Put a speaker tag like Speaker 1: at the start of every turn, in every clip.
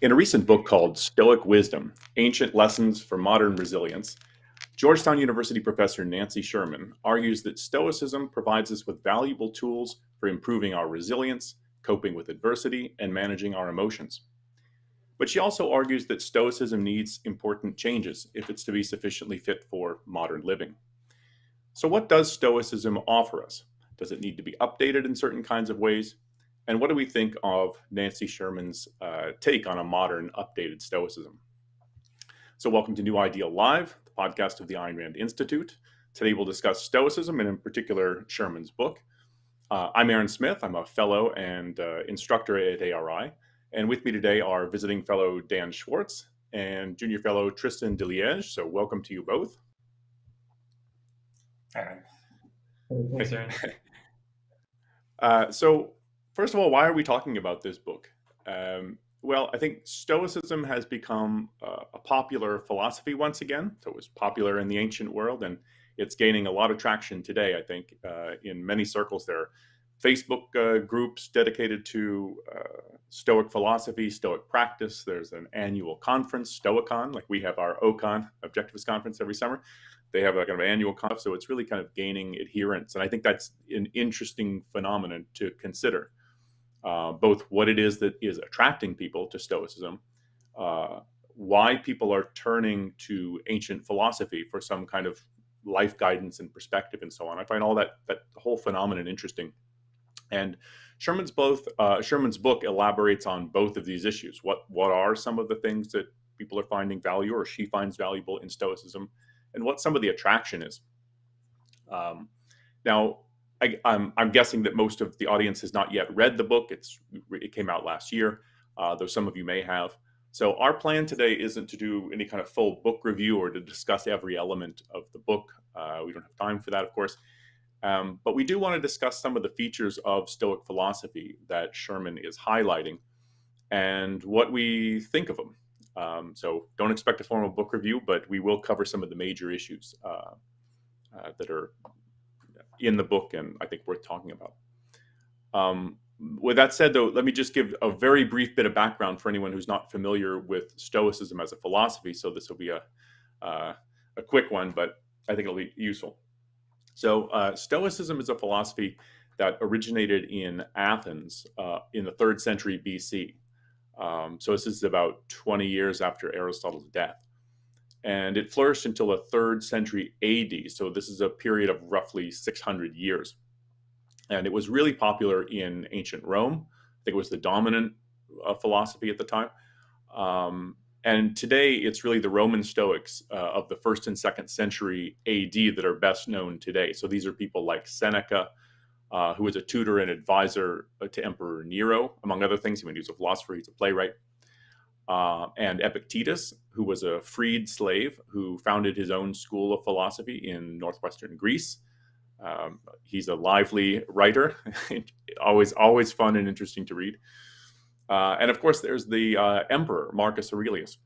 Speaker 1: In a recent book called Stoic Wisdom, Ancient Lessons for Modern Resilience, Georgetown University professor Nancy Sherman argues that Stoicism provides us with valuable tools for improving our resilience, coping with adversity, and managing our emotions. But she also argues that Stoicism needs important changes if it's to be sufficiently fit for modern living. So, what does Stoicism offer us? Does it need to be updated in certain kinds of ways? And what do we think of Nancy Sherman's take on a modern, updated Stoicism? So, welcome to New Ideal Live, the podcast of the Ayn Rand Institute. Today, we'll discuss Stoicism and, in particular, Sherman's book. I'm Aaron Smith. I'm a fellow and instructor at ARI. And with me today are visiting fellow Dan Schwartz and junior fellow Tristan de Liège. So, welcome to you both.
Speaker 2: Aaron. Thanks, Aaron.
Speaker 1: So, first of all, why are we talking about this book? Well, I think Stoicism has become a popular philosophy once again. So it was popular in the ancient world, and it's gaining a lot of traction today, I think, in many circles. There are Facebook groups dedicated to Stoic philosophy, Stoic practice. There's an annual conference, Stoicon, like we have our OCon, Objectivist conference every summer. They have a kind of annual conference, so it's really kind of gaining adherence. And I think that's an interesting phenomenon to consider. Both what it is that is attracting people to Stoicism, why people are turning to ancient philosophy for some kind of life guidance and perspective and so on. I find all that whole phenomenon interesting. And Sherman's book elaborates on both of these issues. What are some of the things that people are finding value or she finds valuable in Stoicism, and what some of the attraction is. Now, I'm guessing that most of the audience has not yet read the book. It came out last year, though some of you may have. So our plan today isn't to do any kind of full book review or to discuss every element of the book. We don't have time for that, of course. But we do want to discuss some of the features of Stoic philosophy that Sherman is highlighting and what we think of them. So don't expect a formal book review, but we will cover some of the major issues that are in the book and I think worth talking about. With that said, though, let me just give a very brief bit of background for anyone who's not familiar with Stoicism as a philosophy. So this will be a quick one, but I think it'll be useful. So Stoicism is a philosophy that originated in Athens in the 3rd century BC. So this is about 20 years after Aristotle's death. And it flourished until the 3rd century AD. So this is a period of roughly 600 years. And it was really popular in ancient Rome. I think it was the dominant philosophy at the time. And today, it's really the Roman Stoics of the 1st and 2nd century AD that are best known today. So these are people like Seneca, who was a tutor and advisor to Emperor Nero, among other things. He was a philosopher, he's a playwright. And Epictetus, who was a freed slave who founded his own school of philosophy in northwestern Greece. He's a lively writer, always fun and interesting to read. And of course, there's the emperor, Marcus Aurelius,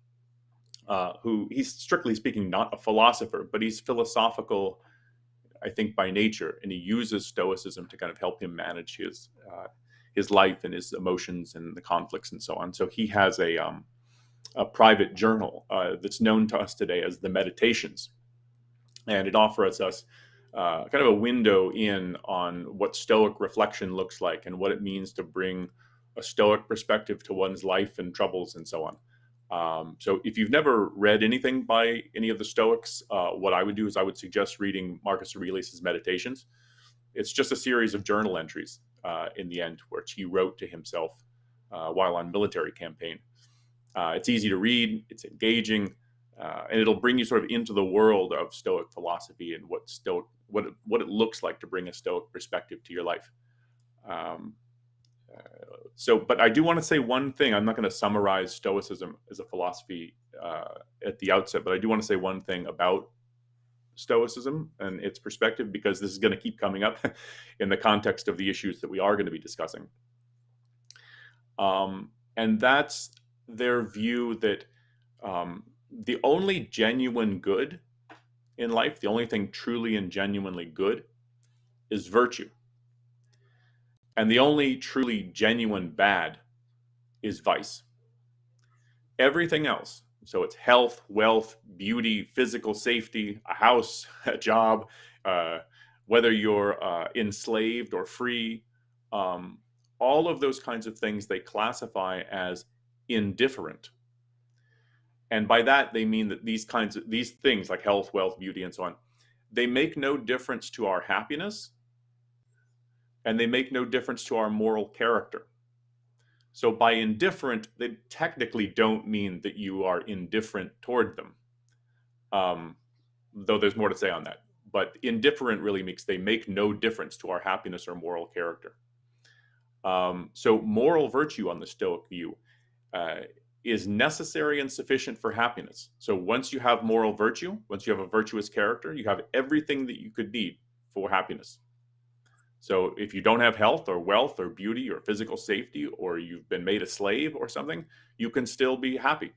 Speaker 1: who he's strictly speaking not a philosopher, but he's philosophical, I think, by nature, and he uses Stoicism to kind of help him manage his life and his emotions and the conflicts and so on. So he has a private journal that's known to us today as the Meditations, and it offers us kind of a window in on what Stoic reflection looks like and what it means to bring a Stoic perspective to one's life and troubles and so on. So if you've never read anything by any of the Stoics, what I would do is I would suggest reading Marcus Aurelius's Meditations. It's just a series of journal entries in the end, which he wrote to himself while on military campaign. It's easy to read, it's engaging, and it'll bring you sort of into the world of Stoic philosophy and what it looks like to bring a Stoic perspective to your life. But I do want to say one thing. I'm not going to summarize Stoicism as a philosophy at the outset, but I do want to say one thing about Stoicism and its perspective, because this is going to keep coming up in the context of the issues that we are going to be discussing. And that's their view that the only genuine good in life, the only thing truly and genuinely good, is virtue. And the only truly genuine bad is vice. everything else, so it's health, wealth, beauty, physical safety, a house, a job, whether you're enslaved or free, all of those kinds of things they classify as indifferent. And by that, they mean that these things like health, wealth, beauty, and so on, they make no difference to our happiness, and they make no difference to our moral character. So by indifferent, they technically don't mean that you are indifferent toward them, though there's more to say on that. But indifferent really means they make no difference to our happiness or moral character. So moral virtue on the Stoic view is necessary and sufficient for happiness. So once you have moral virtue, once you have a virtuous character, you have everything that you could need for happiness. So if you don't have health or wealth or beauty or physical safety, or you've been made a slave or something, you can still be happy,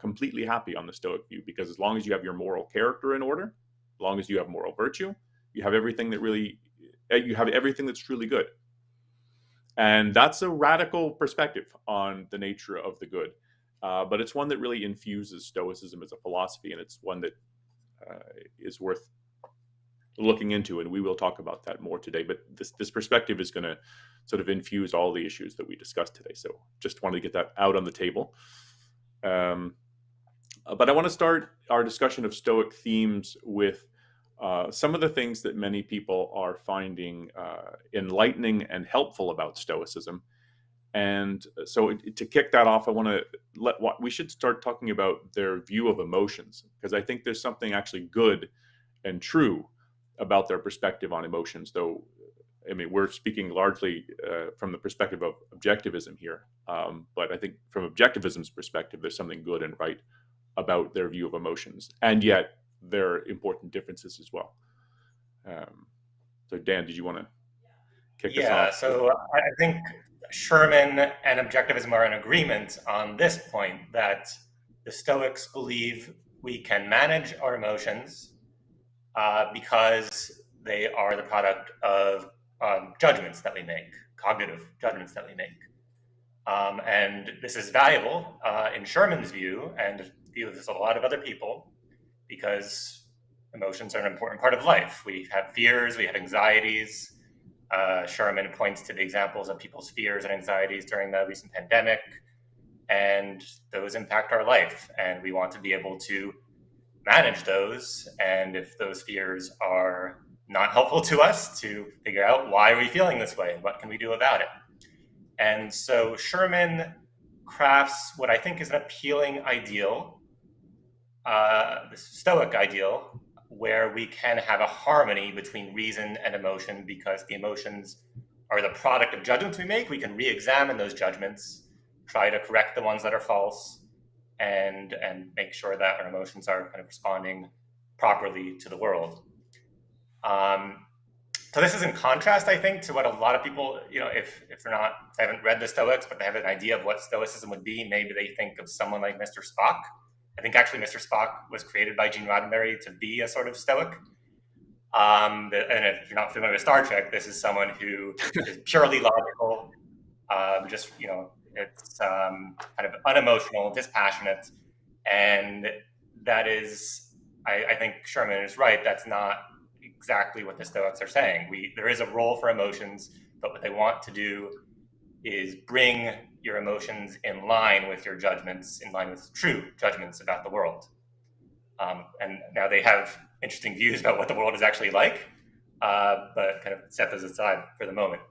Speaker 1: completely happy on the Stoic view, because as long as you have your moral character in order, as long as you have moral virtue, you have everything that's truly good. And that's a radical perspective on the nature of the good. But it's one that really infuses Stoicism as a philosophy, and it's one that is worth looking into, and we will talk about that more today. But this perspective is going to sort of infuse all the issues that we discussed today. So just wanted to get that out on the table. But I want to start our discussion of Stoic themes with some of the things that many people are finding enlightening and helpful about Stoicism. And so to kick that off, I want to we should start talking about their view of emotions, because I think there's something actually good and true about their perspective on emotions, though, I mean, we're speaking largely from the perspective of objectivism here. But I think from objectivism's perspective, there's something good and right about their view of emotions. And yet there are important differences as well. So Dan, did you want to kick this off?
Speaker 2: Yeah, so I think Sherman and objectivism are in agreement on this point, that the Stoics believe we can manage our emotions because they are the product of judgments that we make, cognitive judgments that we make. And this is valuable in Sherman's view, and the view of a lot of other people, because emotions are an important part of life. We have fears, we have anxieties. Sherman points to the examples of people's fears and anxieties during the recent pandemic, and those impact our life, and we want to be able to manage those. And if those fears are not helpful to us, to figure out why are we feeling this way and what can we do about it. And so Sherman crafts what I think is an appealing ideal, the Stoic ideal, where we can have a harmony between reason and emotion, because the emotions are the product of judgments we make. We can re-examine those judgments, try to correct the ones that are false, and make sure that our emotions are kind of responding properly to the world. So this is in contrast, I think, to what a lot of people, if they haven't read the Stoics, but they have an idea of what Stoicism would be, maybe they think of someone like Mr. Spock. I think actually Mr. Spock was created by Gene Roddenberry to be a sort of Stoic. And if you're not familiar with Star Trek, this is someone who is purely logical, it's kind of unemotional, dispassionate. And that is, I think Sherman is right, that's not exactly what the Stoics are saying. There is a role for emotions, but what they want to do is bring your emotions in line with your judgments, in line with true judgments about the world. And now they have interesting views about what the world is actually like, but kind of set those aside for the moment.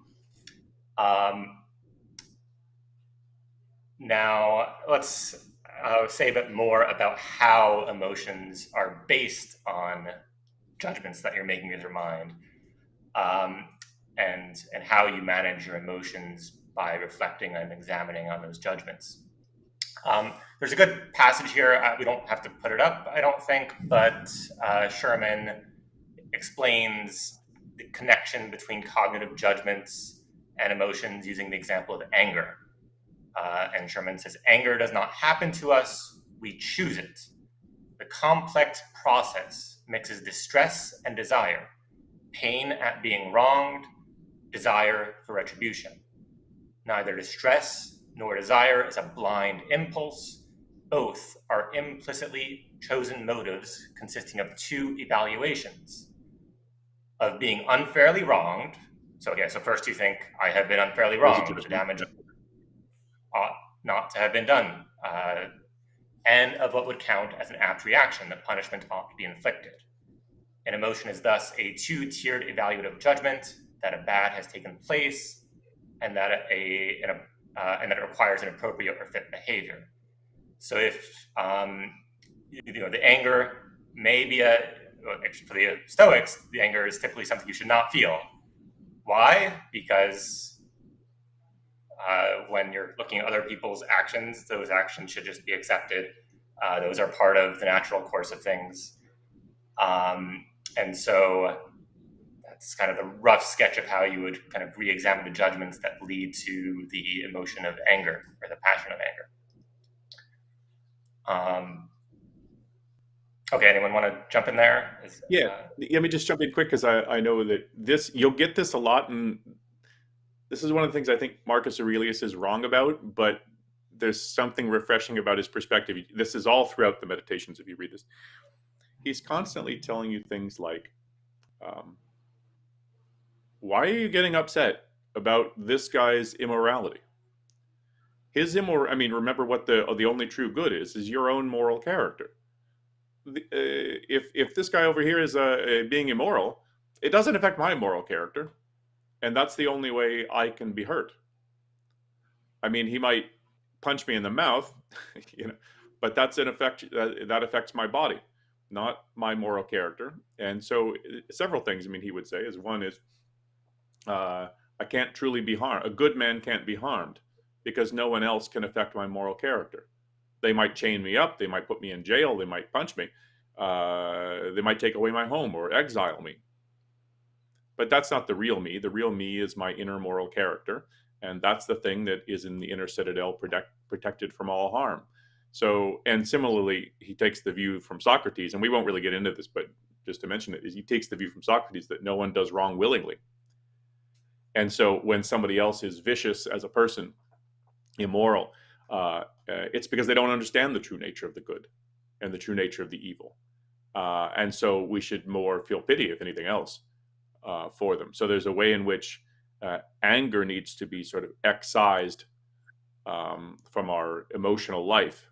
Speaker 2: Now, let's say a bit more about how emotions are based on judgments that you're making with your mind, and how you manage your emotions by reflecting and examining on those judgments. There's a good passage here. We don't have to put it up, I don't think, but Sherman explains the connection between cognitive judgments and emotions using the example of anger. And Sherman says, anger does not happen to us, we choose it. The complex process mixes distress and desire, pain at being wronged, desire for retribution. Neither distress nor desire is a blind impulse, both are implicitly chosen motives consisting of two evaluations of being unfairly wronged. So, okay, so first you think, I have been unfairly
Speaker 1: There's a
Speaker 2: wronged, the
Speaker 1: judgment.
Speaker 2: damage
Speaker 1: Yeah.
Speaker 2: ought not to have been done, and of what would count as an apt reaction, that punishment ought to be inflicted. An emotion is thus a two-tiered evaluative judgment that a bad has taken place, and that it requires an appropriate or fit behavior. So if the anger may be for the Stoics, the anger is typically something you should not feel. Why? Because when you're looking at other people's actions, those actions should just be accepted. Those are part of the natural course of things. And so that's kind of the rough sketch of how you would kind of re-examine the judgments that lead to the emotion of anger or the passion of anger. Okay, anyone want to jump in there?
Speaker 1: Let me just jump in quick because I know that you'll get this a lot, and this is one of the things I think Marcus Aurelius is wrong about, but there's something refreshing about his perspective. This is all throughout the Meditations if you read this. He's constantly telling you things like, why are you getting upset about this guy's immorality? Remember what the only true good is your own moral character. If this guy over here is being immoral, it doesn't affect my moral character, and that's the only way I can be hurt. I mean, he might punch me in the mouth, but that's an effect that affects my body, not my moral character. And so, several things. He would say is one is, I can't truly be harmed. A good man can't be harmed because no one else can affect my moral character. They might chain me up. They might put me in jail. They might punch me. They might take away my home or exile me. But that's not the real me. The real me is my inner moral character. And that's the thing that is in the inner citadel, protected from all harm. So, and similarly, he takes the view from Socrates, and we won't really get into this, but just to mention it, is he takes the view from Socrates that no one does wrong willingly. And so when somebody else is vicious as a person, immoral, it's because they don't understand the true nature of the good and the true nature of the evil. And so we should more feel pity, if anything else, for them. So there's a way in which anger needs to be sort of excised from our emotional life.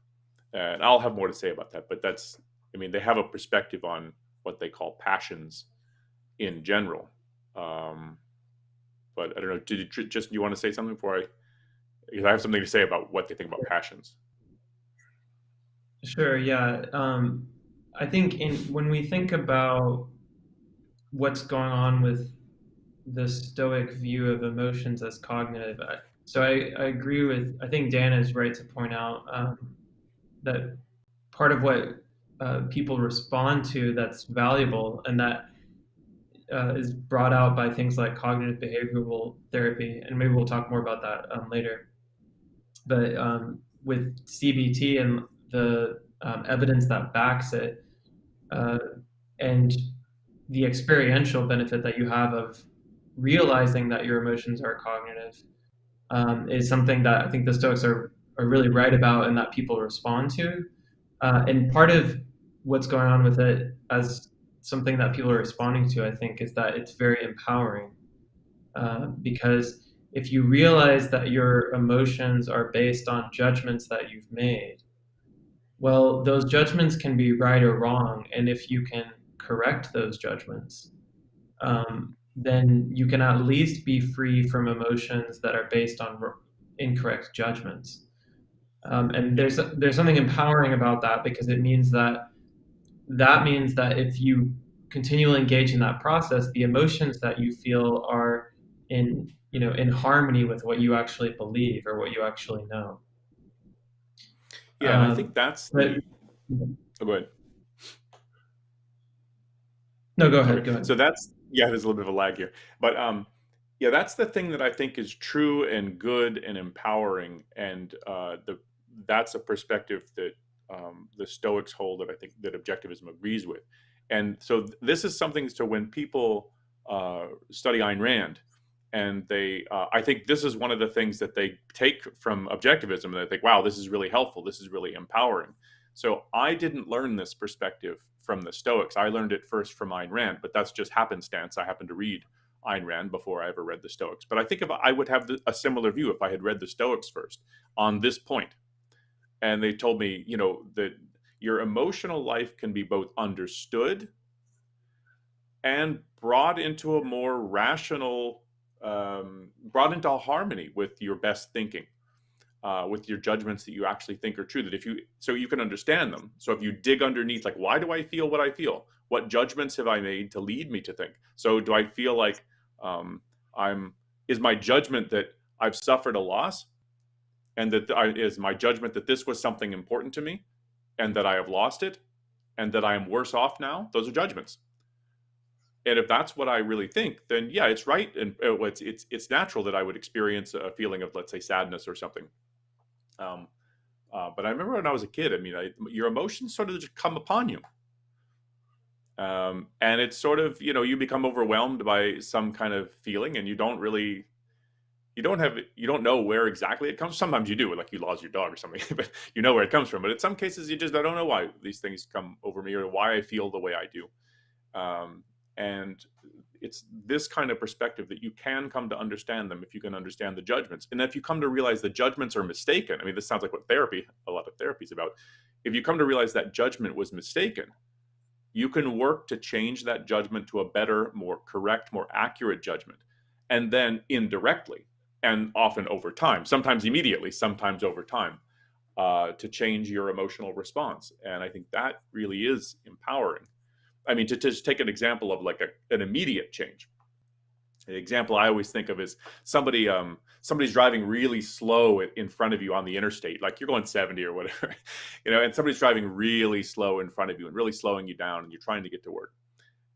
Speaker 1: And I'll have more to say about that, but they have a perspective on what they call passions in general. But I don't know, do you want to say something before because I have something to say about what they think about passions.
Speaker 3: Sure, yeah. I think when we think about what's going on with the Stoic view of emotions as cognitive, so I agree with, I think Dan is right to point out that part of what people respond to that's valuable and that is brought out by things like cognitive behavioral therapy, and maybe we'll talk more about that later. But with CBT and the evidence that backs it, and the experiential benefit that you have of realizing that your emotions are cognitive, is something that I think the Stoics are really right about and that people respond to. And part of what's going on with it as something that people are responding to, I think, is that it's very empowering. Because if you realize that your emotions are based on judgments that you've made, well, those judgments can be right or wrong. And if you can correct those judgments, then you can at least be free from emotions that are based on incorrect judgments. And there's something empowering about that, because it means that if you continually engage in that process, the emotions that you feel are in harmony with what you actually believe or what you actually know.
Speaker 1: Yeah, and I think that's
Speaker 3: oh,
Speaker 1: go ahead.
Speaker 3: No, go ahead. Go ahead.
Speaker 1: So there's a little bit of a lag here, but that's the thing that I think is true and good and empowering, and that's a perspective that the Stoics hold, that I think that Objectivism agrees with. And so this is something, so when people study Ayn Rand And they, I think this is one of the things that they take from objectivism, and they think, wow, this is really helpful, this is really empowering. So I didn't learn this perspective from the Stoics. I learned it first from Ayn Rand, but that's just happenstance. I happened to read Ayn Rand before I ever read the Stoics. But I think if I would have a similar view if I had read the Stoics first on this point. And they told me, you know, that your emotional life can be both understood and brought into a more rational, brought into harmony with your best thinking, with your judgments that you actually think are true. That if you, so you can understand them. So if you dig underneath, like, why do I feel what I feel? What judgments have I made to lead me to think? So do I feel like is my judgment that I've suffered a loss, and that is my judgment that this was something important to me, and that I have lost it, and that I am worse off now? Those are judgments. And if that's what I really think, then yeah, it's right, and it's natural that I would experience a feeling of, let's say, sadness or something. But I remember when I was a kid, I mean, your emotions sort of just come upon you, and it's sort of, you know, you become overwhelmed by some kind of feeling, and you don't know where exactly it comes. Sometimes you do, like you lost your dog or something, but you know where it comes from. But in some cases, I don't know why these things come over me or why I feel the way I do. And it's this kind of perspective that you can come to understand them if you can understand the judgments. And if you come to realize the judgments are mistaken, I mean, this sounds like what a lot of therapy is about. If you come to realize that judgment was mistaken, you can work to change that judgment to a better, more correct, more accurate judgment. And then indirectly, and often over time, sometimes immediately, sometimes over time, to change your emotional response. And I think that really is empowering. I mean, to just take an example of like an immediate change. The example I always think of is somebody's driving really slow in front of you on the interstate, like you're going 70 or whatever, you know, and somebody's driving really slow in front of you and really slowing you down, and you're trying to get to work.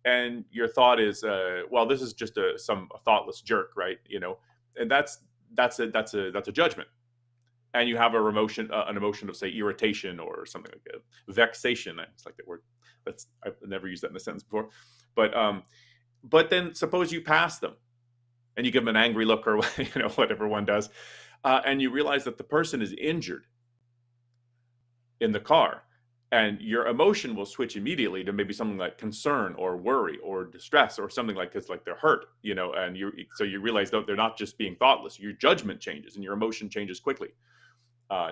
Speaker 1: And your thought is, well, this is just a thoughtless jerk, right? You know, and that's a judgment. And you have an emotion of, say, irritation or something like that, vexation. It's like that word. I've never used that in a sentence before. But then suppose you pass them, and you give them an angry look, or you know, whatever one does, and you realize that the person is injured in the car, and your emotion will switch immediately to maybe something like concern or worry or distress or something like this, like they're hurt, you know, and so you realize that they're not just being thoughtless. Your judgment changes and your emotion changes quickly.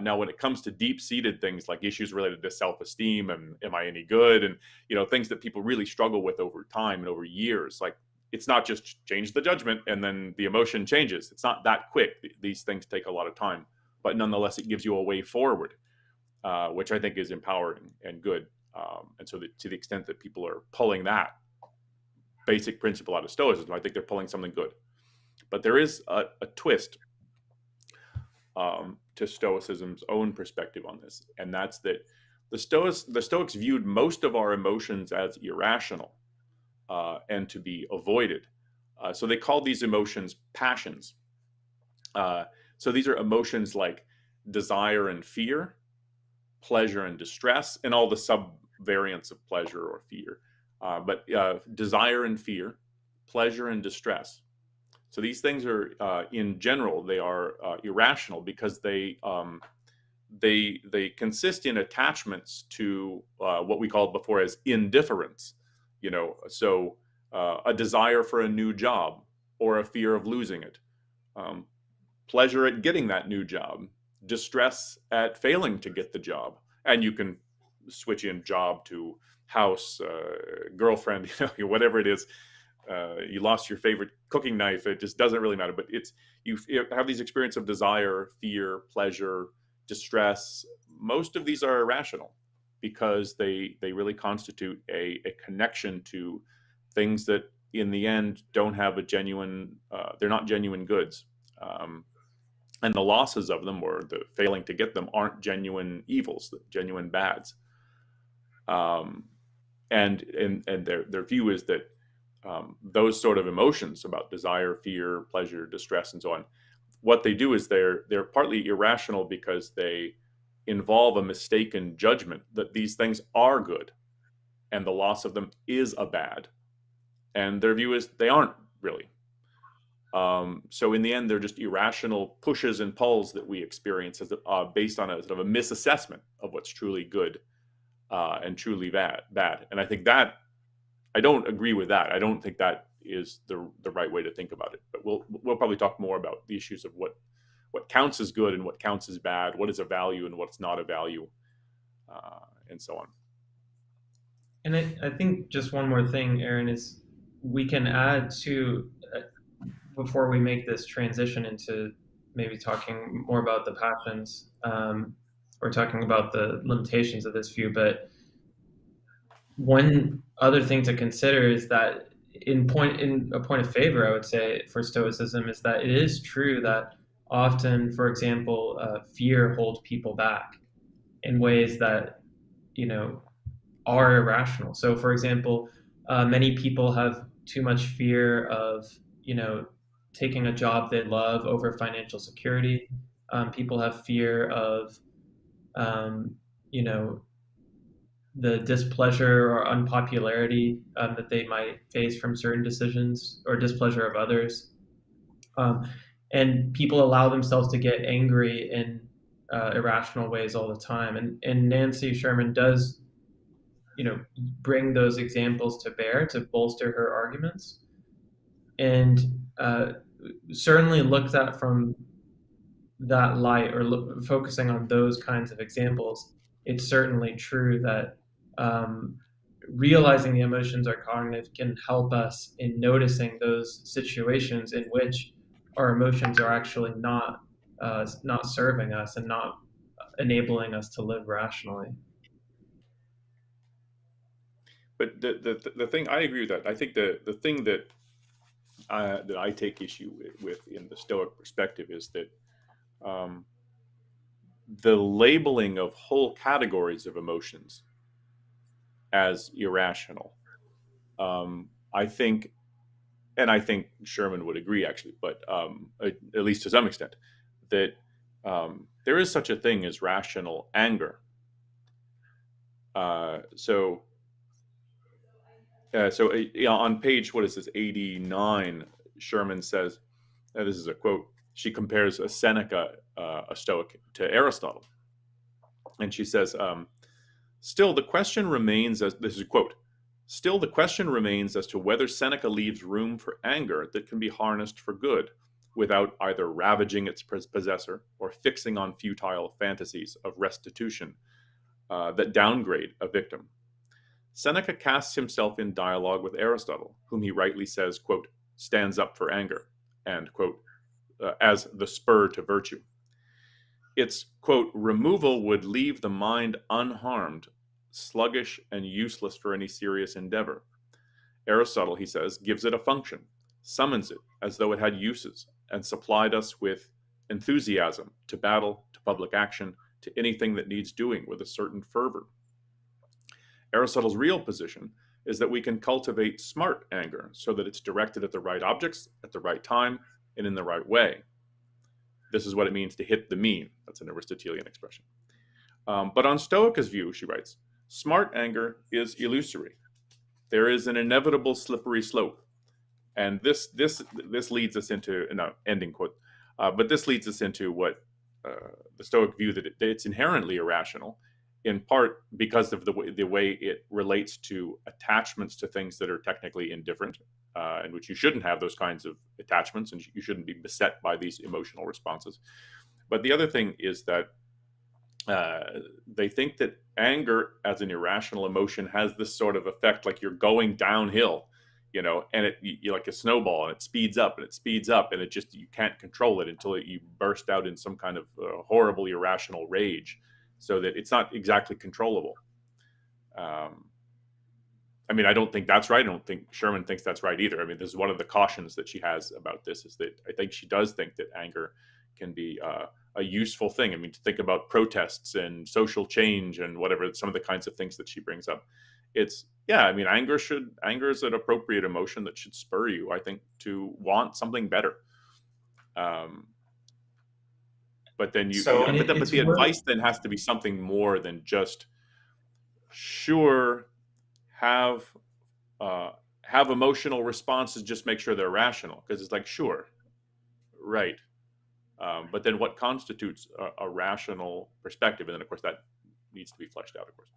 Speaker 1: Now, when it comes to deep-seated things like issues related to self-esteem and am I any good, and you know, things that people really struggle with over time and over years, like it's not just change the judgment and then the emotion changes. It's not that quick. These things take a lot of time, but nonetheless, it gives you a way forward, which I think is empowering and good. And so to the extent that people are pulling that basic principle out of Stoicism, I think they're pulling something good. But there is a twist to Stoicism's own perspective on this, and that's that the Stoics viewed most of our emotions as irrational and to be avoided. So they called these emotions passions. So these are emotions like desire and fear, pleasure and distress, and all the sub-variants of pleasure or fear. But desire and fear, pleasure and distress. So these things are, in general, they are irrational because they consist in attachments to what we called before as indifference. You know, so a desire for a new job or a fear of losing it, pleasure at getting that new job, distress at failing to get the job, and you can switch in job to house, girlfriend, you know, whatever it is. You lost your favorite cooking knife. It just doesn't really matter. But you have these experiences of desire, fear, pleasure, distress. Most of these are irrational because they really constitute a connection to things that in the end don't have a genuine, they're not genuine goods. And the losses of them or the failing to get them aren't genuine evils, genuine bads. And their view is that those sort of emotions about desire, fear, pleasure, distress, and so on, what they do is they're partly irrational because they involve a mistaken judgment that these things are good and the loss of them is a bad. And their view is they aren't really. So in the end, they're just irrational pushes and pulls that we experience as based on a sort of a misassessment of what's truly good and truly bad. And I think that I don't agree with that. I don't think that is the right way to think about it. But we'll probably talk more about the issues of what counts as good and what counts as bad, what is a value and what's not a value, and so on.
Speaker 3: And I think just one more thing, Aaron, is we can add to, before we make this transition into maybe talking more about the passions, or talking about the limitations of this view, but one other thing to consider is that in a point of favor, I would say, for Stoicism is that it is true that often, for example, fear holds people back in ways that, are irrational. So, for example, many people have too much fear of, taking a job they love over financial security. People have fear of, you know, the displeasure or unpopularity that they might face from certain decisions, or displeasure of others. And people allow themselves to get angry in irrational ways all the time. And Nancy Sherman does, bring those examples to bear to bolster her arguments. And certainly looked at from that light, or focusing on those kinds of examples, it's certainly true that realizing the emotions are cognitive can help us in noticing those situations in which our emotions are actually not serving us and not enabling us to live rationally.
Speaker 1: But the thing, I agree with that. I think the thing that I take issue with in the Stoic perspective is that the labeling of whole categories of emotions as irrational, I think, and I think Sherman would agree actually, but at least to some extent, that there is such a thing as rational anger. So on page, what is this, 89, Sherman says, this is a quote, she compares a Seneca, a Stoic, to Aristotle. And she says, still the question remains, as this is a quote, still the question remains as to whether Seneca leaves room for anger that can be harnessed for good, without either ravaging its possessor or fixing on futile fantasies of restitution that downgrade a victim. Seneca casts himself in dialogue with Aristotle, whom he rightly says, quote, stands up for anger, and, quote, as the spur to virtue. Its, quote, removal would leave the mind unharmed, sluggish, and useless for any serious endeavor. Aristotle, he says, gives it a function, summons it as though it had uses, and supplied us with enthusiasm to battle, to public action, to anything that needs doing with a certain fervor. Aristotle's real position is that we can cultivate smart anger so that it's directed at the right objects, at the right time, and in the right way. This is what it means to hit the mean. That's an Aristotelian expression. But on Stoica's view, she writes, smart anger is illusory. There is an inevitable slippery slope. And this leads us into, no, ending quote, but this leads us into what the Stoic view that it's inherently irrational, in part because of the way it relates to attachments to things that are technically indifferent, in which you shouldn't have those kinds of attachments, and you shouldn't be beset by these emotional responses. But the other thing is that they think that anger as an irrational emotion has this sort of effect, like you're going downhill, and you're like a snowball, and it speeds up and it speeds up, and you can't control it until you burst out in some kind of horrible irrational rage, so that it's not exactly controllable. I mean, I don't think that's right. I don't think Sherman thinks that's right either. I mean, this is one of the cautions that she has about this, is that I think she does think that anger can be a useful thing. I mean, to think about protests and social change and whatever, some of the kinds of things that she brings up. I mean, anger is an appropriate emotion that should spur you, I think, to want something better. But then but the advice then has to be something more than just, sure, have emotional responses, just make sure they're rational. Because it's like, sure, right. But then what constitutes a rational perspective? And then, of course, that needs to be fleshed out, of course.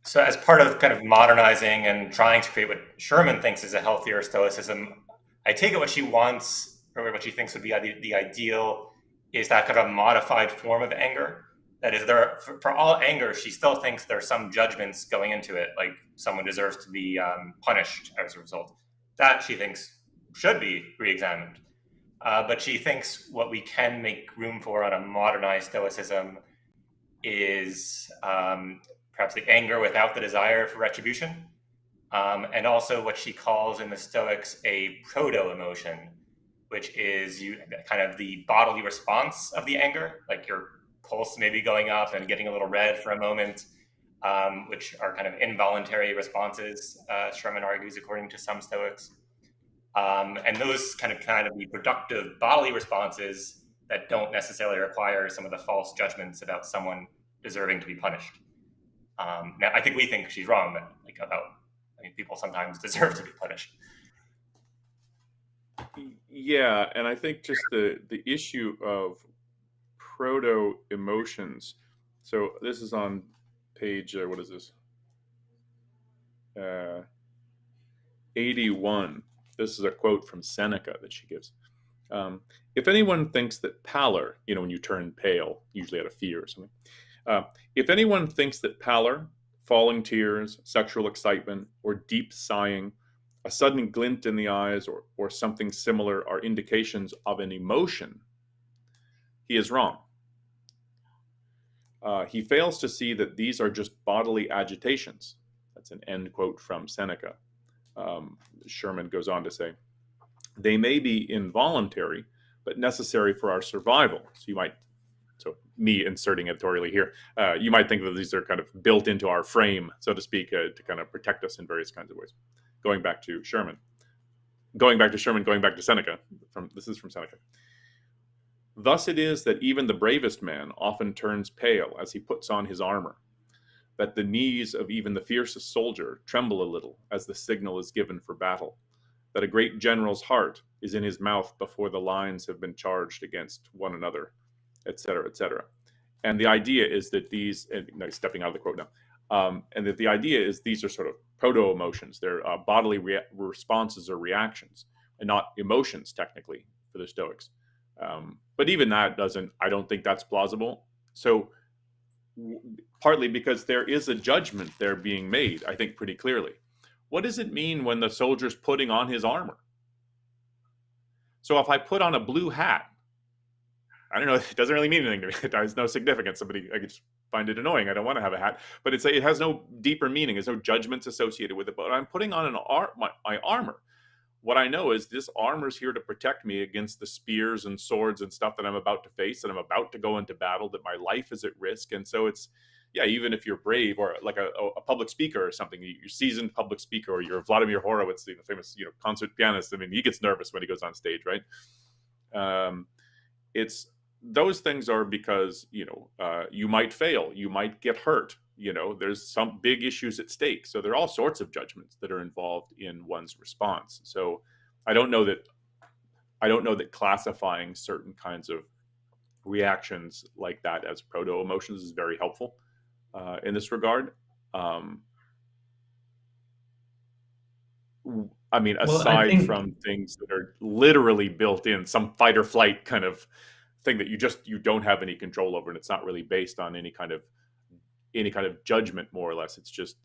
Speaker 2: So as part of kind of modernizing and trying to create what Sherman thinks is a healthier Stoicism, I take it what she wants, or what she thinks would be the ideal, is that kind of a modified form of anger. That is, for all anger, she still thinks there are some judgments going into it, like someone deserves to be punished as a result. That she thinks should be re-examined. But she thinks what we can make room for on a modernized Stoicism is perhaps the anger without the desire for retribution, and also what she calls in the Stoics a proto-emotion, which is kind of the bodily response of the anger, like your pulse may be going up and getting a little red for a moment, which are kind of involuntary responses, Sherman argues, according to some Stoics. And those kind of be productive bodily responses that don't necessarily require some of the false judgments about someone deserving to be punished. Now, I think we think she's wrong, but people sometimes deserve to be punished.
Speaker 1: Yeah, and I think just the issue of proto emotions. So this is on page what is this? 81. This is a quote from Seneca that she gives. If anyone thinks that pallor, when you turn pale, usually out of fear or something, if anyone thinks that pallor, falling tears, sexual excitement, or deep sighing, a sudden glint in the eyes, or something similar are indications of an emotion, he is wrong. He fails to see that these are just bodily agitations. That's an end quote from Seneca. Sherman goes on to say, they may be involuntary, but necessary for our survival. So me inserting editorially here, you might think that these are kind of built into our frame, so to speak, to kind of protect us in various kinds of ways. Going back to Seneca. This is from Seneca. Thus it is that even the bravest man often turns pale as he puts on his armor, that the knees of even the fiercest soldier tremble a little as the signal is given for battle, that a great general's heart is in his mouth before the lines have been charged against one another, etc., etc. And the idea is that these, stepping out of the quote now, and that the idea is these are sort of proto-emotions. They're bodily responses or reactions, and not emotions, technically, for the Stoics. But even that I don't think that's plausible. So partly because there is a judgment there being made, I think, pretty clearly. What does it mean when the soldier's putting on his armor? So if I put on a blue hat, I don't know, it doesn't really mean anything to me. It has no significance. I could just find it annoying. I don't want to have a hat. But it has no deeper meaning. There's no judgments associated with it. But I'm putting on my armor. What I know is this armor's here to protect me against the spears and swords and stuff that I'm about to face, that I'm about to go into battle, that my life is at risk. And so it's, even if you're brave or like a public speaker or something, you're seasoned public speaker, or you're Vladimir Horowitz, the famous concert pianist. I mean, he gets nervous when he goes on stage, right? It's those things are because you might fail, you might get hurt. There's some big issues at stake. So there are all sorts of judgments that are involved in one's response. So I don't know that classifying certain kinds of reactions like that as proto-emotions is very helpful in this regard. Aside from things that are literally built in, some fight or flight kind of thing that you don't have any control over, and it's not really based on any kind of judgment, more or less. It's just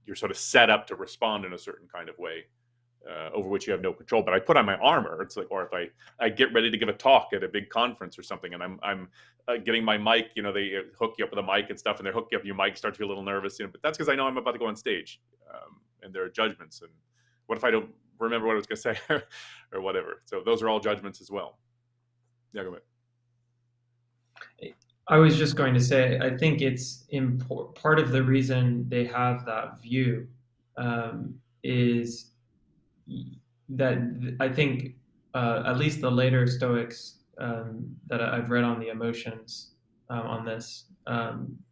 Speaker 1: you're sort of set up to respond in a certain kind of way over which you have no control. But I put on my armor. It's like, or if I get ready to give a talk at a big conference or something, and I'm getting my mic, they hook you up with a mic and stuff, and they hook you up, your mic starts to feel a little nervous, but that's because I know I'm about to go on stage, and there are judgments. And what if I don't remember what I was going to say or whatever? So those are all judgments as well. Yeah, go ahead.
Speaker 3: I was just going to say, I think it's part of the reason they have that view is that I think at least the later Stoics that I've read on the emotions on this,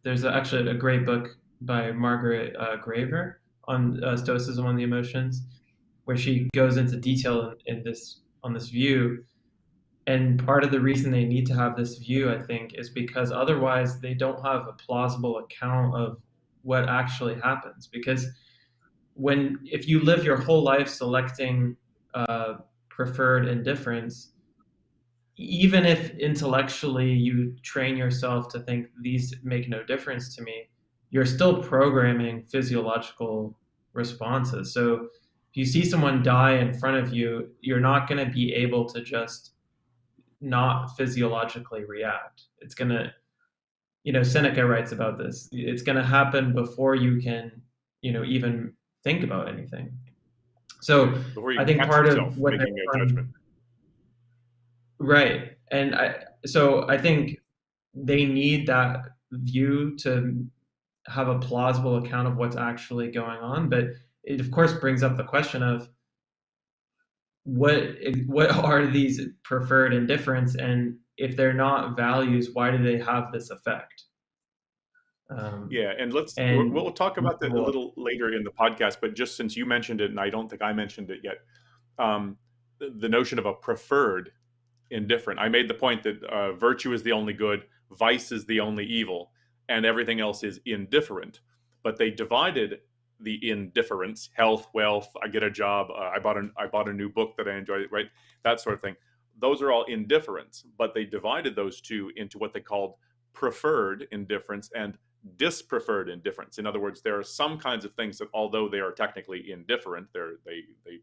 Speaker 3: there's actually a great book by Margaret Graver on Stoicism on the emotions, where she goes into detail in this on this view. And part of the reason they need to have this view, I think, is because otherwise they don't have a plausible account of what actually happens. Because if you live your whole life selecting preferred indifference, even if intellectually you train yourself to think these make no difference to me, you're still programming physiological responses. So if you see someone die in front of you, you're not going to be able to just not physiologically react. It's going to, Seneca writes about this. It's going to happen before you can, even think about anything. So
Speaker 1: before you
Speaker 3: I think
Speaker 1: catch
Speaker 3: part
Speaker 1: yourself
Speaker 3: of what
Speaker 1: making a judgment.
Speaker 3: Right. And I think they need that view to have a plausible account of what's actually going on. But it, of course, brings up the question of what are these preferred indifference, and if they're not values, why do they have this effect?
Speaker 1: Yeah, and
Speaker 3: and
Speaker 1: we'll talk about that a little later in the podcast. But just since you mentioned it, and I don't think I mentioned it yet, the notion of a preferred indifferent. I made the point that virtue is the only good, vice is the only evil, and everything else is indifferent. But they divided the indifference: health, wealth, I get a job, I bought a new book that I enjoyed, right? That sort of thing. Those are all indifference, but they divided those two into what they called preferred indifference and dispreferred indifference. In other words, there are some kinds of things that, although they are technically indifferent, they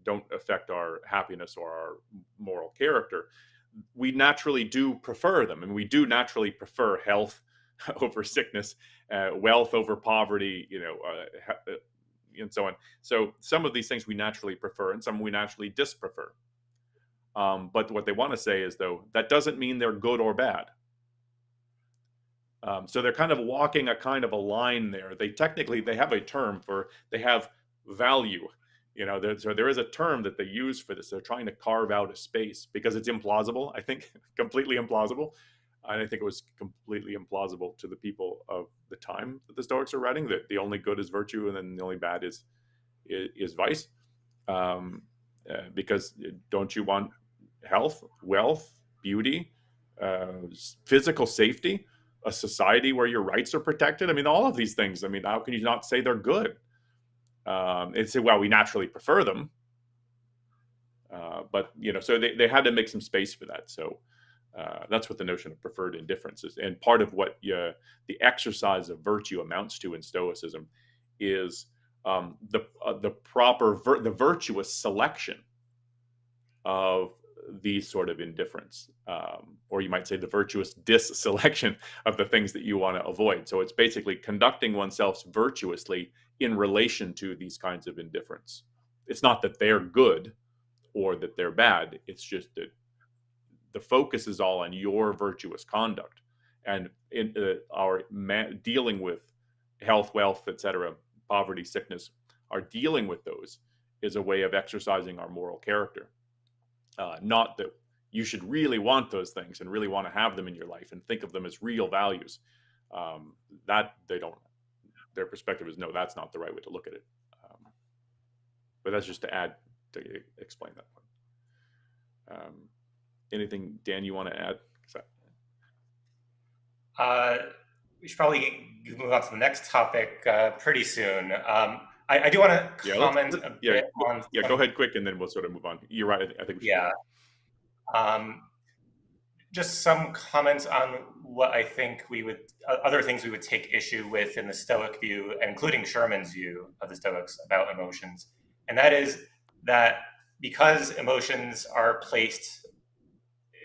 Speaker 1: don't affect our happiness or our moral character, we naturally do prefer them. And we do naturally prefer health over sickness, wealth over poverty, and so on. So some of these things we naturally prefer and some we naturally disprefer. But what they want to say is, though, that doesn't mean they're good or bad. So they're kind of walking a kind of a line there. They have a term for, they have value. So there is a term that they use for this. They're trying to carve out a space because it's implausible, I think, completely implausible. And I think it was completely implausible to the people of the time that the Stoics are writing, that the only good is virtue and then the only bad is vice. Because don't you want health, wealth, beauty, physical safety, a society where your rights are protected? I mean, all of these things. I mean, how can you not say they're good? And say, well, we naturally prefer them. But, so they had to make some space for that. So that's what the notion of preferred indifference is. And part of what the exercise of virtue amounts to in Stoicism is the virtuous selection of these sort of indifference, or you might say the virtuous disselection of the things that you want to avoid. So it's basically conducting oneself virtuously in relation to these kinds of indifference. It's not that they're good or that they're bad. It's just that the focus is all on your virtuous conduct, and in our dealing with health, wealth, etc., poverty, sickness, our dealing with those is a way of exercising our moral character. Not that you should really want those things and really want to have them in your life and think of them as real values. That they don't. Their perspective is, no, that's not the right way to look at it. But that's just to explain that one. Anything, Dan, you want to add?
Speaker 2: We should probably move on to the next topic pretty soon. I do want to comment a bit on.
Speaker 1: Yeah, go ahead quick, and then we'll sort of move on. You're right. I think we should.
Speaker 2: Yeah. Just some comments on what I think other things we would take issue with in the Stoic view, including Sherman's view of the Stoics about emotions. And that is that because emotions are placed,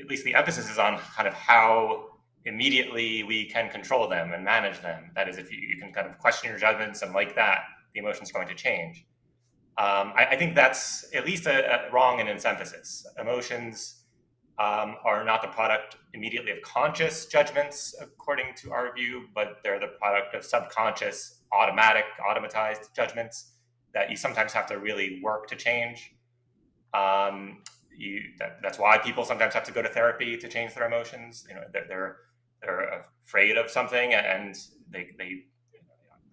Speaker 2: at least the emphasis is on kind of how immediately we can control them and manage them. That is, if you can kind of question your judgments and like that, the emotion's going to change. I think that's at least wrong in its emphasis. Emotions are not the product immediately of conscious judgments, according to our view, but they're the product of subconscious, automatized judgments that you sometimes have to really work to change. That's why people sometimes have to go to therapy to change their emotions. They're afraid of something, and they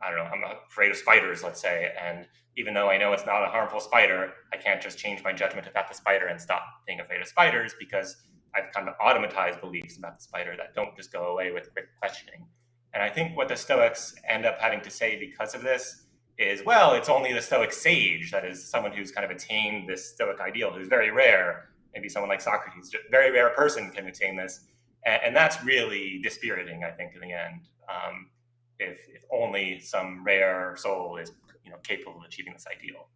Speaker 2: I don't know, I'm afraid of spiders, let's say, and even though I know it's not a harmful spider, I can't just change my judgment about the spider and stop being afraid of spiders, because I've kind of automatized beliefs about the spider that don't just go away with quick questioning. And I think what the Stoics end up having to say because of this is, well, it's only the Stoic sage, that is someone who's kind of attained this Stoic ideal, who's very rare. Maybe someone like Socrates, a very rare person can attain this. And that's really dispiriting, I think, in the end. If only some rare soul is, capable of achieving this ideal.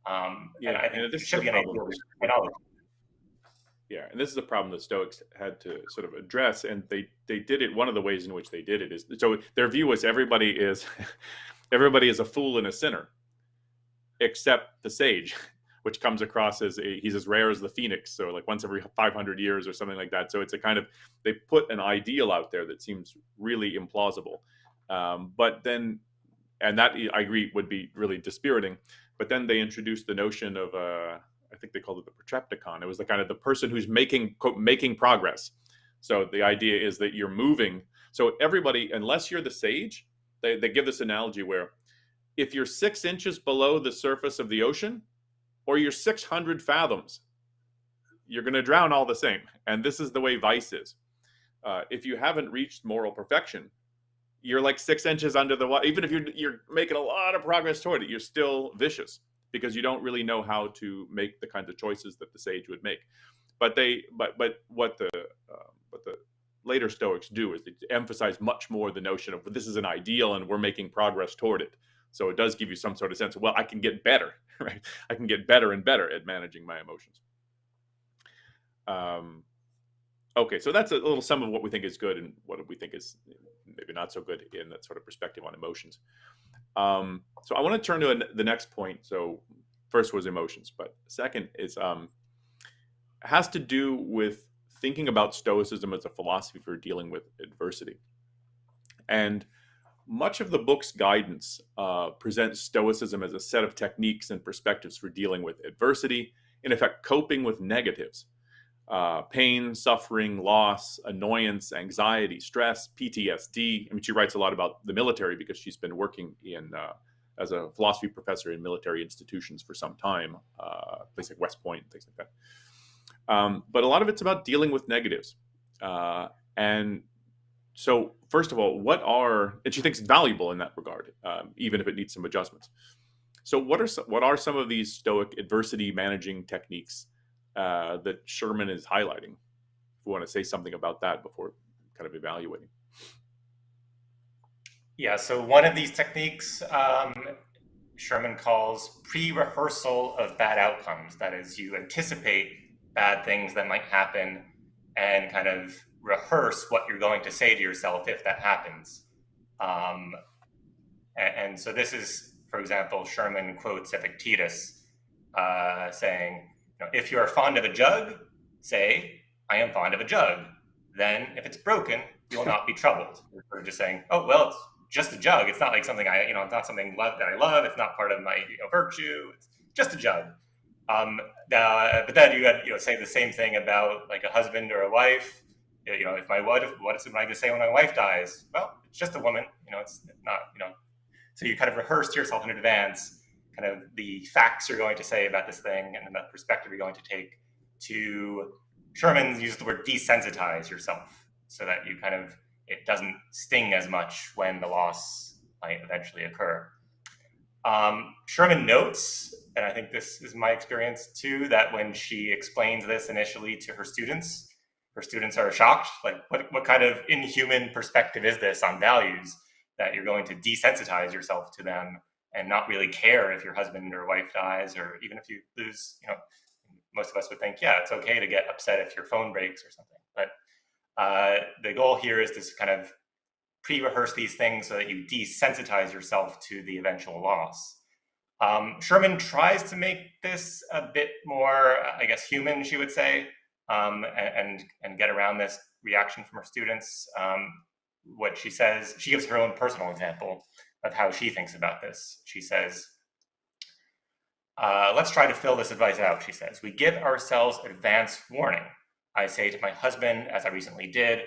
Speaker 2: And I think this should be an ideal in all of it.
Speaker 1: Yeah, and this is a problem the Stoics had to sort of address, and they did it. One of the ways in which they did it is, so their view was everybody is a fool and a sinner, except the sage, which comes across as he's as rare as the phoenix, so like once every 500 years or something like that. So it's a kind of, they put an ideal out there that seems really implausible, but then, and that I agree would be really dispiriting. But then they introduced the notion of I think they called it the protrepticon. It was the kind of the person who's making, quote, making progress. So the idea is that you're moving. So everybody, unless you're the sage, they give this analogy where if you're 6 inches below the surface of the ocean, or you're 600 fathoms, you're going to drown all the same. And this is the way vice is. If you haven't reached moral perfection, you're like 6 inches under the water. Even if you're making a lot of progress toward it, you're still vicious, because you don't really know how to make the kinds of choices that the sage would make. But what the later Stoics do is they emphasize much more the notion of this is an ideal and we're making progress toward it. So it does give you some sort of sense of, well, I can get better, right? I can get better and better at managing my emotions. Okay, so that's a little sum of what we think is good and what we think is maybe not so good in that sort of perspective on emotions. So I want to turn to the next point. So first was emotions, but second is has to do with thinking about Stoicism as a philosophy for dealing with adversity. And much of the book's guidance presents Stoicism as a set of techniques and perspectives for dealing with adversity, in effect, coping with negatives. Pain, suffering, loss, annoyance, anxiety, stress, PTSD. I mean, she writes a lot about the military because she's been working as a philosophy professor in military institutions for some time, places like West Point, things like that. But a lot of it's about dealing with negatives. And so, first of all, and she thinks it's valuable in that regard, even if it needs some adjustments. So what are some of these Stoic adversity managing techniques that Sherman is highlighting? If we want to say something about that before kind of evaluating.
Speaker 2: Yeah, so one of these techniques Sherman calls pre-rehearsal of bad outcomes. That is, you anticipate bad things that might happen and kind of rehearse what you're going to say to yourself if that happens. And so this is, for example, Sherman quotes Epictetus saying, if you are fond of a jug, say, I am fond of a jug. Then if it's broken, you will not be troubled. We're just saying, oh, well, it's just a jug. It's not like something it's not something that I love. It's not part of my virtue. It's just a jug. But then you say the same thing about like a husband or a wife. If my wife, what am I going to say when my wife dies? Well, it's just a woman. It's not. So you kind of rehearse to yourself in advance kind of the facts you're going to say about this thing and the perspective you're going to take. To Sherman uses the word desensitize yourself, so that you kind of, it doesn't sting as much when the loss might eventually occur. Sherman notes, and I think this is my experience too, that when she explains this initially to her students are shocked. Like, what kind of inhuman perspective is this on values, that you're going to desensitize yourself to them and not really care if your husband or wife dies, or even if you lose, most of us would think, yeah, it's okay to get upset if your phone breaks or something. But the goal here is to kind of pre-rehearse these things so that you desensitize yourself to the eventual loss. Sherman tries to make this a bit more, I guess, human, she would say, and get around this reaction from her students. What she says, she gives her own personal example of how she thinks about this. She says, let's try to fill this advice out, she says. We give ourselves advance warning. I say to my husband, as I recently did,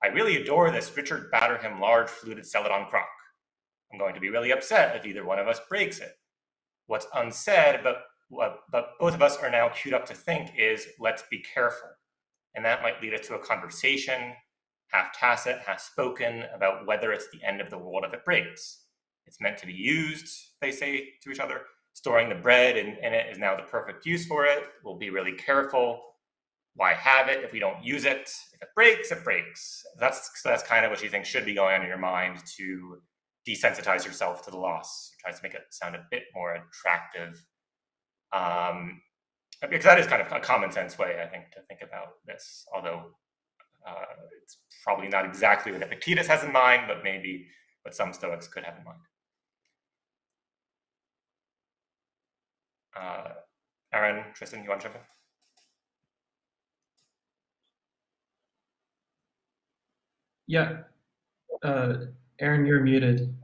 Speaker 2: I really adore this Richard Batterham large fluted celadon crock. I'm going to be really upset if either one of us breaks it. What's unsaid, but both of us are now queued up to think is, let's be careful. And that might lead us to a conversation, half tacit, half spoken, about whether it's the end of the world if it breaks. It's meant to be used, they say to each other. Storing the bread in it is now the perfect use for it. We'll be really careful. Why have it if we don't use it? If it breaks, it breaks. That's kind of what you think should be going on in your mind to desensitize yourself to the loss. Tries to make it sound a bit more attractive. Because that is kind of a common sense way, I think, to think about this, although it's probably not exactly what Epictetus has in mind, but maybe what some Stoics could have in mind. Aaron, Tristan, you want to jump in?
Speaker 3: Yeah. Aaron, you're muted.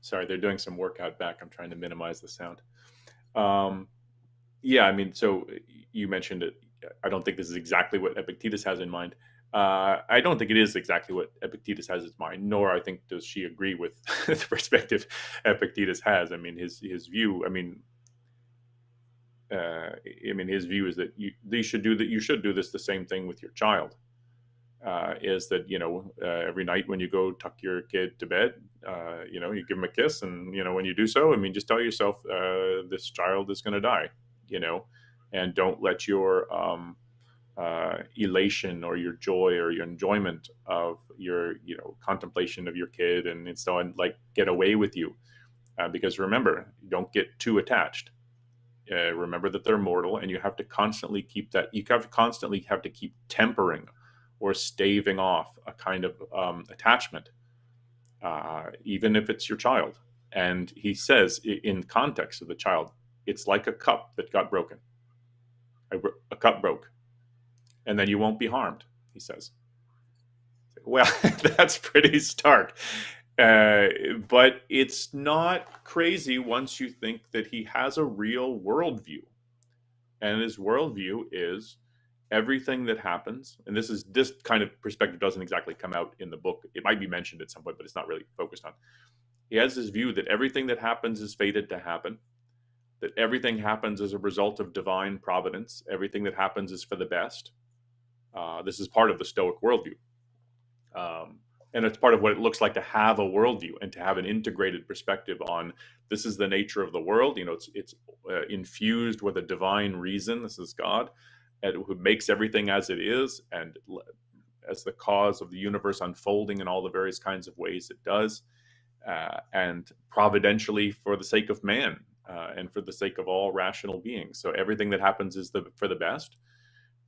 Speaker 1: Sorry, they're doing some work out back. I'm trying to minimize the sound. Yeah, I mean, so you mentioned it. I don't think this is exactly what Epictetus has in mind. I don't think it is exactly what Epictetus has in mind, nor I think does she agree with the perspective Epictetus has. I mean, his view. I mean, his view is that you should do this the same thing with your child. Is that every night when you go tuck your kid to bed, you give him a kiss, and when you do so, I mean, just tell yourself this child is going to die, and don't let your elation or your joy or your enjoyment of your contemplation of your kid and so on get away with you, because remember, don't get too attached. Remember that they're mortal, and you have to constantly keep that. You constantly have to keep tempering or staving off a kind of attachment, even if it's your child. And he says, in context of the child, it's like a cup that got broken. A cup broke, and then you won't be harmed, he says. Well, that's pretty stark. But it's not crazy once you think that he has a real worldview. And his worldview is everything that happens, and this kind of perspective doesn't exactly come out in the book. It might be mentioned at some point, but it's not really focused on. He has this view that everything that happens is fated to happen, that everything happens as a result of divine providence. Everything that happens is for the best. This is part of the Stoic worldview. And it's part of what it looks like to have a worldview and to have an integrated perspective on this is the nature of the world. It's infused with a divine reason. This is God, who makes everything as it is and as the cause of the universe unfolding in all the various kinds of ways it does, and providentially for the sake of man and for the sake of all rational beings. So everything that happens is for the best.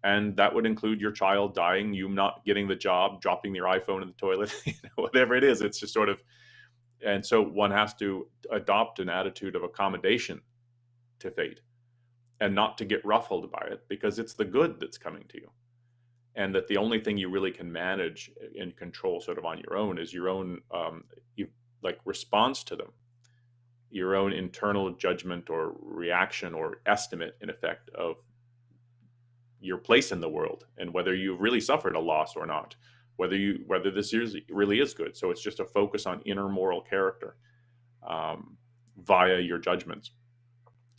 Speaker 1: And that would include your child dying, you not getting the job, dropping your iPhone in the toilet, whatever it is. It's just sort of, and so one has to adopt an attitude of accommodation to fate and not to get ruffled by it, because it's the good that's coming to you. And that the only thing you really can manage and control sort of on your own is your own response to them, your own internal judgment or reaction or estimate, in effect, of your place in the world and whether you've really suffered a loss or not, whether this really is good. So it's just a focus on inner moral character via your judgments.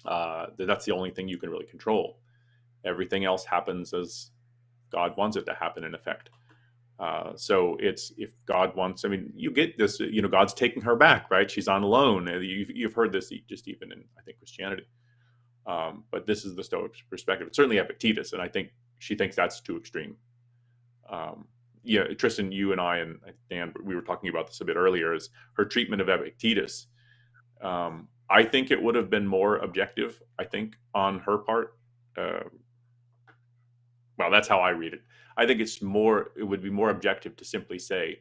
Speaker 1: That's the only thing you can really control. Everything else happens as God wants it to happen, in effect. So it's, if God wants, I mean, you get this, God's taking her back, right? She's on loan. You've heard this just even in, I think, Christianity. But this is the Stoic perspective. It's certainly Epictetus, and I think she thinks that's too extreme. Tristan, you and I and Dan, we were talking about this a bit earlier, is her treatment of Epictetus. I think it would have been more objective, I think, on her part. Well, that's how I read it. I think it would be more objective to simply say,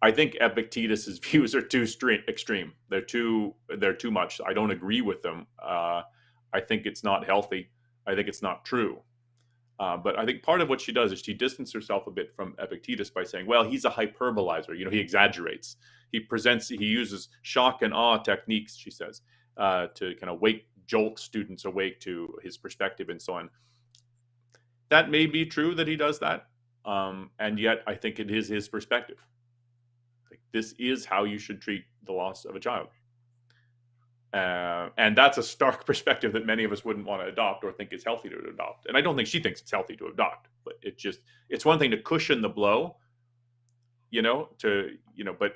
Speaker 1: I think Epictetus's views are too extreme. They're too much. I don't agree with them. I think it's not healthy. I think it's not true. But I think part of what she does is she distances herself a bit from Epictetus by saying, well, he's a hyperbolizer. He exaggerates. He uses shock and awe techniques, she says, to kind of jolt students awake to his perspective and so on. That may be true that he does that. And yet I think it is his perspective. this is how you should treat the loss of a child. And that's a stark perspective that many of us wouldn't want to adopt or think is healthy to adopt. And I don't think she thinks it's healthy to adopt, but it's one thing to cushion the blow, but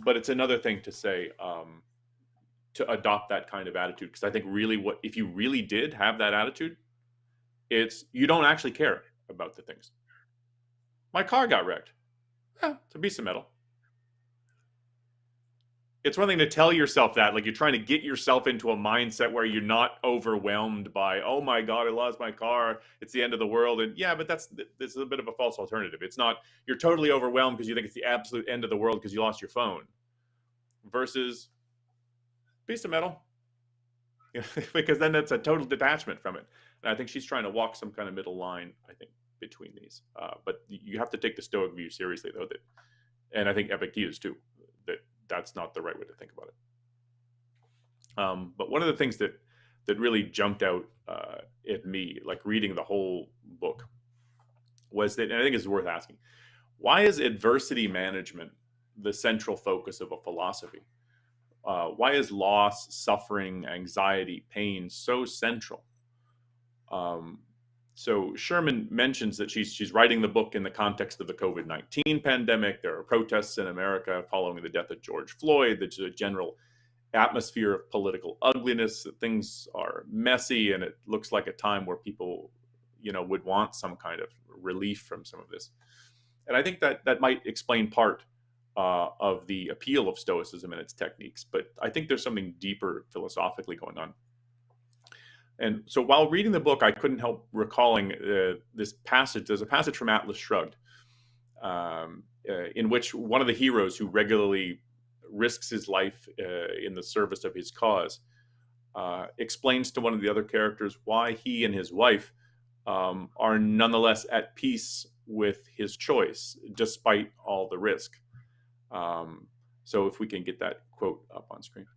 Speaker 1: but it's another thing to say, to adopt that kind of attitude. Because I think really if you really did have that attitude, it's you don't actually care about the things. My car got wrecked. It's a piece of metal. It's one thing to tell yourself that, like you're trying to get yourself into a mindset where you're not overwhelmed by, oh my God, I lost my car, it's the end of the world. And yeah, but this is a bit of a false alternative. It's not, you're totally overwhelmed because you think it's the absolute end of the world because you lost your phone, versus piece of metal. Because then that's a total detachment from it. And I think she's trying to walk some kind of middle line, I think, between these. But you have to take the Stoic view seriously, though, and I think Epictetus too, that's not the right way to think about it. But one of the things that really jumped out at me, like reading the whole book, was that, and I think it's worth asking, why is adversity management the central focus of a philosophy? Why is loss, suffering, anxiety, pain so central? So Sherman mentions that she's writing the book in the context of the COVID-19 pandemic. There are protests in America following the death of George Floyd. There's a general atmosphere of political ugliness, that things are messy, and it looks like a time where people, would want some kind of relief from some of this. And I think that might explain part of the appeal of Stoicism and its techniques. But I think there's something deeper philosophically going on. And so while reading the book, I couldn't help recalling this passage. There's a passage from Atlas Shrugged, in which one of the heroes, who regularly risks his life in the service of his cause, explains to one of the other characters why he and his wife are nonetheless at peace with his choice, despite all the risk. So if we can get that quote up on screen.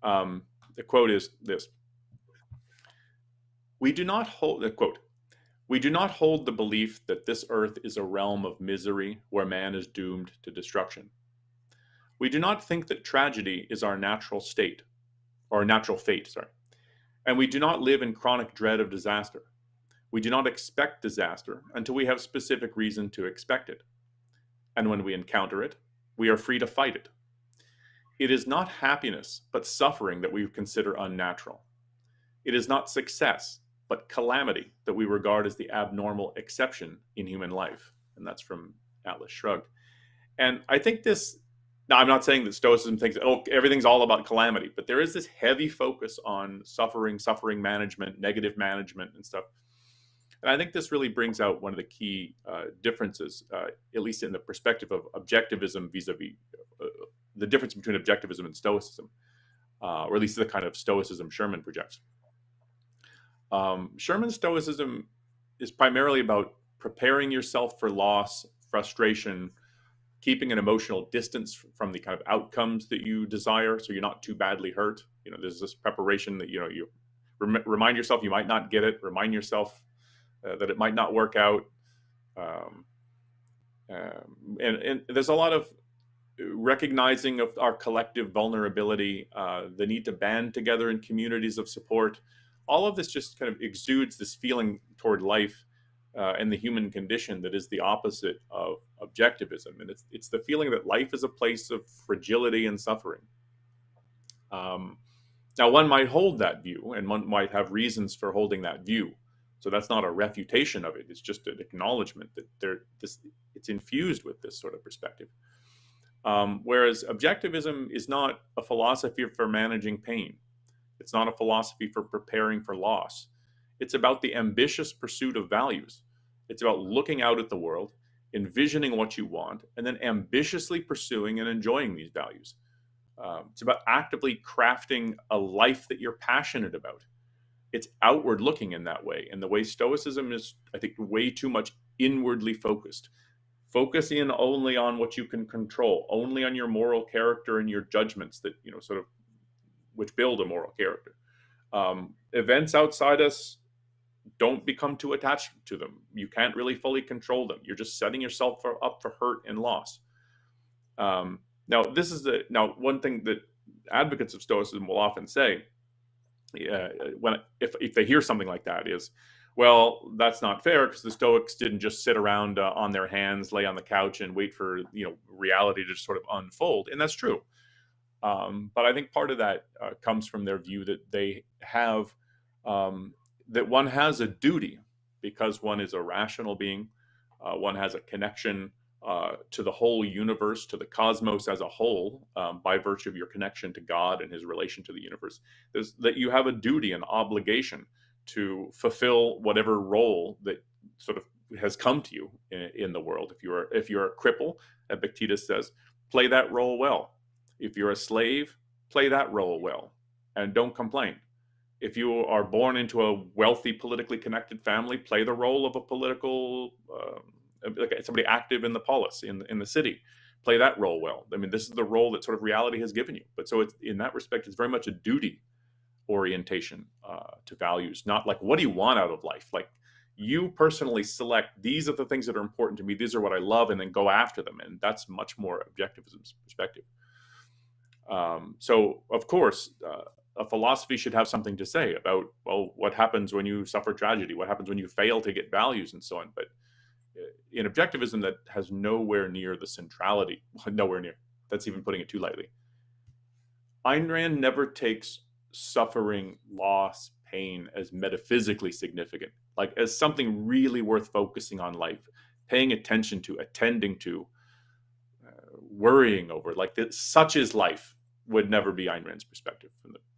Speaker 1: The quote is this. We do not hold the belief that this earth is a realm of misery where man is doomed to destruction. We do not think that tragedy is our natural state, or natural fate, and we do not live in chronic dread of disaster. We do not expect disaster until we have specific reason to expect it. And when we encounter it, we are free to fight it. It is not happiness, but suffering that we consider unnatural. It is not success, but calamity that we regard as the abnormal exception in human life. And that's from Atlas Shrugged. And I think now I'm not saying that Stoicism thinks, everything's all about calamity, but there is this heavy focus on suffering management, negative management and stuff. And I think this really brings out one of the key differences, at least in the perspective of Objectivism vis-a-vis the difference between Objectivism and Stoicism, or at least the kind of Stoicism Sherman projects. Sherman's Stoicism is primarily about preparing yourself for loss, frustration, keeping an emotional distance from the kind of outcomes that you desire, so you're not too badly hurt. There's this preparation that you remind yourself you might not get it, remind yourself that it might not work out, and there's a lot of recognizing of our collective vulnerability, the need to band together in communities of support. All of this just kind of exudes this feeling toward life and the human condition that is the opposite of Objectivism. And it's the feeling that life is a place of fragility and suffering. Now, one might hold that view, and one might have reasons for holding that view. So that's not a refutation of it. It's just an acknowledgement that it's infused with this sort of perspective. Whereas Objectivism is not a philosophy for managing pain. It's not a philosophy for preparing for loss. It's about the ambitious pursuit of values. It's about looking out at the world, envisioning what you want, and then ambitiously pursuing and enjoying these values. It's about actively crafting a life that you're passionate about. It's outward looking in that way. And the way Stoicism is, I think, way too much inwardly focused. Focus in only on what you can control, only on your moral character and your judgments that, sort of, which build a moral character. Events outside us, don't become too attached to them. You can't really fully control them. You're just setting yourself up for hurt and loss. Now, one thing that advocates of Stoicism will often say, if they hear something like that, is, well, that's not fair because the Stoics didn't just sit around on their hands, lay on the couch, and wait for reality to just sort of unfold, and that's true. But I think part of that comes from their view that they have that one has a duty because one is a rational being. One has a connection to the whole universe, to the cosmos as a whole, by virtue of your connection to God and his relation to the universe. That you have a duty, an obligation to fulfill whatever role that sort of has come to you in the world. If you're a cripple, Epictetus says, play that role well. If you're a slave, play that role well, and don't complain. If you are born into a wealthy, politically connected family, play the role of a political, like somebody active in the polis, in the city. Play that role well. I mean, this is the role that sort of reality has given you. But so it's, in that respect, it's very much a duty orientation to values, not like, what do you want out of life? Like, you personally select, these are the things that are important to me, these are what I love, and then go after them. And that's much more Objectivism's perspective. So, of course, a philosophy should have something to say about, well, what happens when you suffer tragedy? What happens when you fail to get values and so on? But in Objectivism, that has nowhere near the centrality, nowhere near. That's even putting it too lightly. Ayn Rand never takes suffering, loss, pain as metaphysically significant, like as something really worth focusing on life, paying attention to, attending to, worrying over. Like, such is life would never be Ayn Rand's perspective.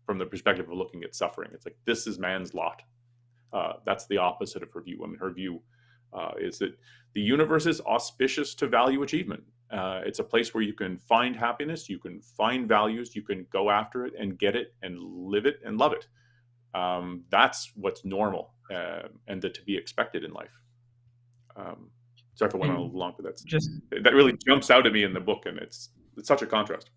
Speaker 1: From the perspective of looking at suffering, it's like, this is man's lot. That's the opposite of her view. I mean, her view is that the universe is auspicious to value achievement. It's a place where you can find happiness, you can find values, you can go after it and get it and live it and love it. That's what's normal and to be expected in life. Sorry if I went on a little long, but that really jumps out at me in the book, and it's such a contrast.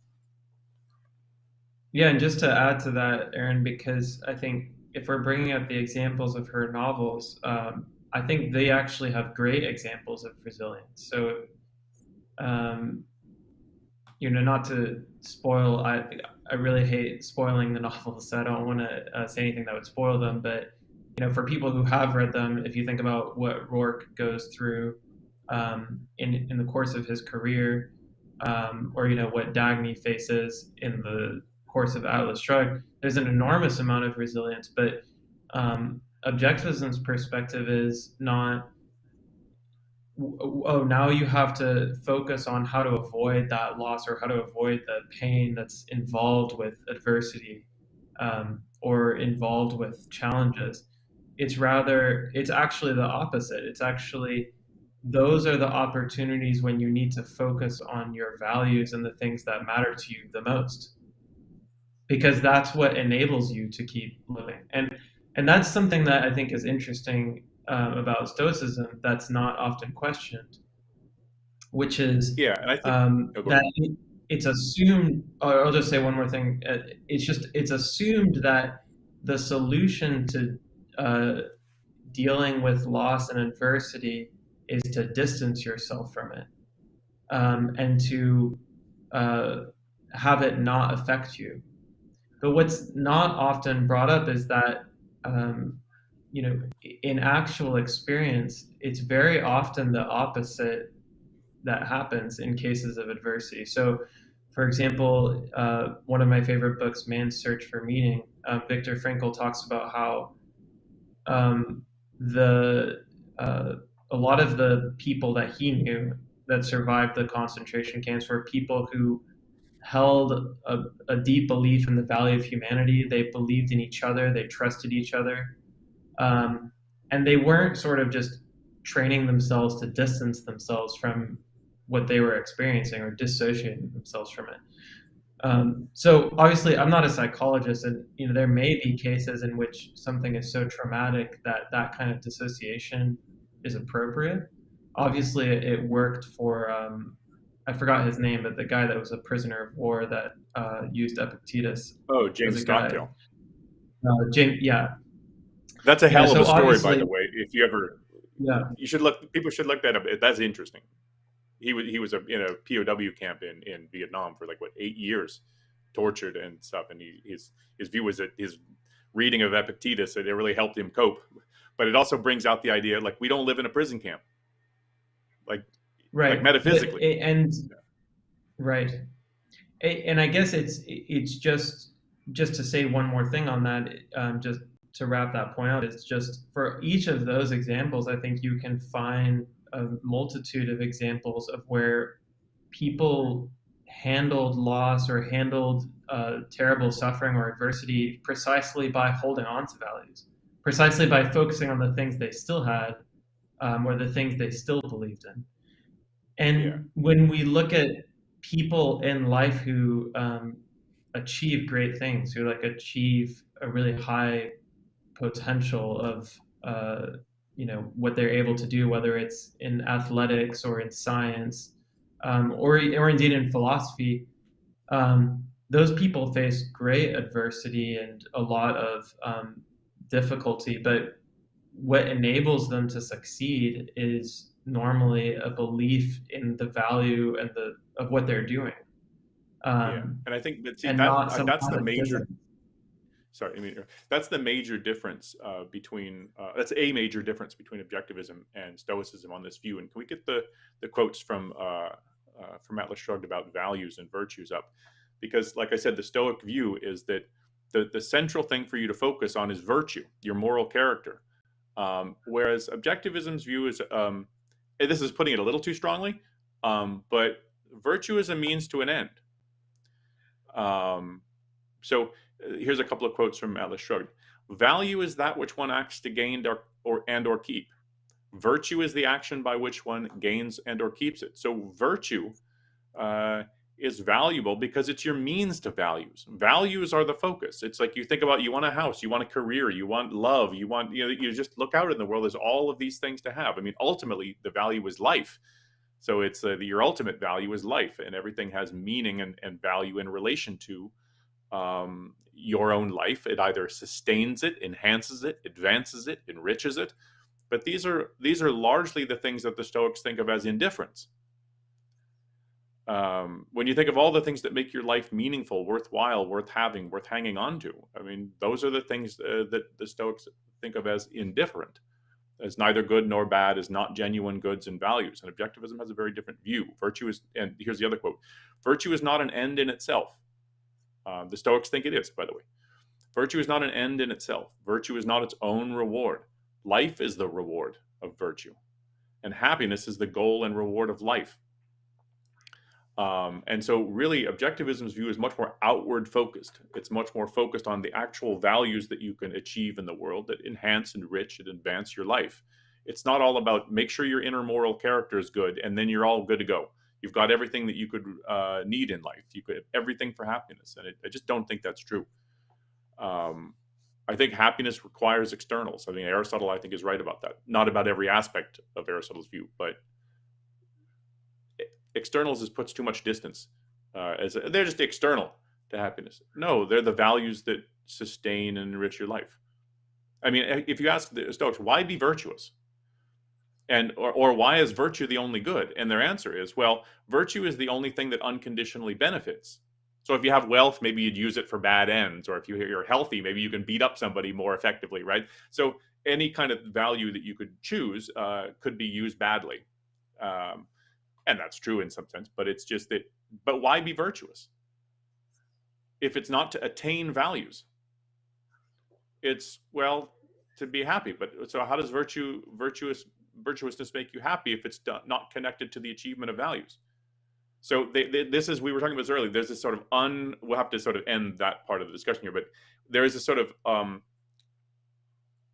Speaker 3: Yeah, and just to add to that, Aaron, because I think if we're bringing up the examples of her novels, I think they actually have great examples of resilience. So, not to spoil, I really hate spoiling the novels, so I don't want to say anything that would spoil them. But, for people who have read them, if you think about what Rourke goes through in the course of his career, or what Dagny faces in the course of Atlas Shrugged, there's an enormous amount of resilience. But Objectivism's perspective is not, oh, now you have to focus on how to avoid that loss or how to avoid the pain that's involved with adversity or involved with challenges. It's actually the opposite. It's actually, those are the opportunities when you need to focus on your values and the things that matter to you the most, because that's what enables you to keep living. And that's something that I think is interesting about Stoicism that's not often questioned, which is
Speaker 1: and I think,
Speaker 3: that it's assumed. I'll just say one more thing. It's assumed that the solution to dealing with loss and adversity is to distance yourself from it, and to have it not affect you. But what's not often brought up is that, in actual experience, it's very often the opposite that happens in cases of adversity. So, for example, one of my favorite books, Man's Search for Meaning, Viktor Frankl talks about how a lot of the people that he knew that survived the concentration camps were people who held a deep belief in the value of humanity. They believed in each other, they trusted each other, and they weren't sort of just training themselves to distance themselves from what they were experiencing or dissociating themselves from it. So obviously, I'm not a psychologist, and there may be cases in which something is so traumatic that kind of dissociation is appropriate. Obviously, it worked for I forgot his name, but the guy that was a prisoner of war that used Epictetus.
Speaker 1: Oh, James Stockdale.
Speaker 3: James, yeah.
Speaker 1: That's a
Speaker 3: Yeah,
Speaker 1: hell of
Speaker 3: so
Speaker 1: a story, by
Speaker 3: obviously,
Speaker 1: the way. If you ever,
Speaker 3: yeah,
Speaker 1: people should look that up. That's interesting. He was in a POW camp in Vietnam for like what 8 years, tortured and stuff. And his view was that his reading of Epictetus, it really helped him cope. But it also brings out the idea like we don't live in a prison camp, like
Speaker 3: right.
Speaker 1: metaphysically.
Speaker 3: And right. And I guess it's just to say one more thing on that, just to wrap that point out. It's just for each of those examples, I think you can find a multitude of examples of where people handled loss or handled terrible suffering or adversity precisely by holding on to values, precisely by focusing on the things they still had, or the things they still believed in.
Speaker 1: Yeah,
Speaker 3: And when we look at people in life who achieve great things, who like achieve a really high potential of what they're able to do, whether it's in athletics or in science, or indeed in philosophy, those people face great adversity and a lot of difficulty. But what enables them to succeed is normally a belief in the value and the of what they're doing,
Speaker 1: yeah.
Speaker 3: um,
Speaker 1: And I think that
Speaker 3: and not some
Speaker 1: that's the major.
Speaker 3: positivism.
Speaker 1: Sorry, I mean that's the major difference between that's a major difference between objectivism and stoicism on this view. And can we get the quotes from Atlas Shrugged about values and virtues up? Because, like I said, the Stoic view is that the central thing for you to focus on is virtue, your moral character. Whereas objectivism's view is, and this is putting it a little too strongly, but virtue is a means to an end. So here's a couple of quotes from Atlas Shrugged. Value is that which one acts to gain or keep. Virtue is the action by which one gains and or keeps it. So virtue is valuable because it's your means to values. Values are the focus. It's like you think about, you want a house, you want a career, you want love, you just look out in the world. There's all of these things to have. I mean, ultimately, the value is life. So it's your ultimate value is life, and everything has meaning and value in relation to your own life. It either sustains it, enhances it, advances it, enriches it. But these are largely the things that the Stoics think of as indifference. When you think of all the things that make your life meaningful, worthwhile, worth having, worth hanging on to, I mean, those are the things that the Stoics think of as indifferent, as neither good nor bad, as not genuine goods and values. And objectivism has a very different view. Virtue is, and here's the other quote, virtue is not an end in itself. The Stoics think it is, by the way. Virtue is not an end in itself. Virtue is not its own reward. Life is the reward of virtue, and happiness is the goal and reward of life. And so really objectivism's view is much more outward focused. It's much more focused on the actual values that you can achieve in the world that enhance, enrich, and advance your life. It's not all about make sure your inner moral character is good and then you're all good to go. You've got everything that you could need in life. You could have everything for happiness. And I just don't think that's true. I think happiness requires externals. I mean, Aristotle, I think, is right about that. Not about every aspect of Aristotle's view, but externals is puts too much distance. They're just external to happiness. No, they're the values that sustain and enrich your life. I mean, if you ask the Stoics, why be virtuous? Or why is virtue the only good? And their answer is, well, virtue is the only thing that unconditionally benefits. So if you have wealth, maybe you'd use it for bad ends. Or if you're healthy, maybe you can beat up somebody more effectively, right? So any kind of value that you could choose could be used badly. And that's true in some sense, but it's just that, but why be virtuous? If it's not to attain values, it's, well, to be happy. But so how does virtuousness make you happy if it's not connected to the achievement of values? So this is, we were talking about this earlier, there's this sort of we'll have to sort of end that part of the discussion here, but there is a sort of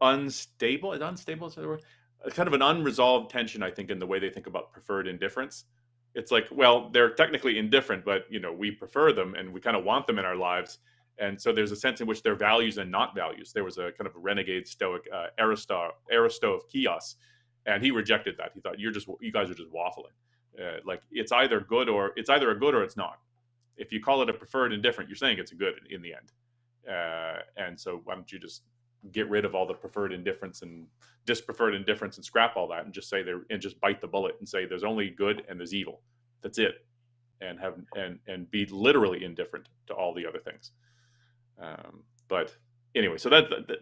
Speaker 1: unstable, is the word? Kind of an unresolved tension, I think, in the way they think about preferred indifference. It's like, well, they're technically indifferent, but we prefer them and we kind of want them in our lives. And so there's a sense in which they're values and not values. There was a kind of a renegade Stoic, Aristo of Chios, and he rejected that. He thought, you guys are just waffling. Like it's either a good or it's not. If you call it a preferred indifferent, you're saying it's a good in the end. And so why don't you just get rid of all the preferred indifference and dispreferred indifference and scrap all that and just say and just bite the bullet and say there's only good and there's evil. That's it. And have and be literally indifferent to all the other things. But anyway, so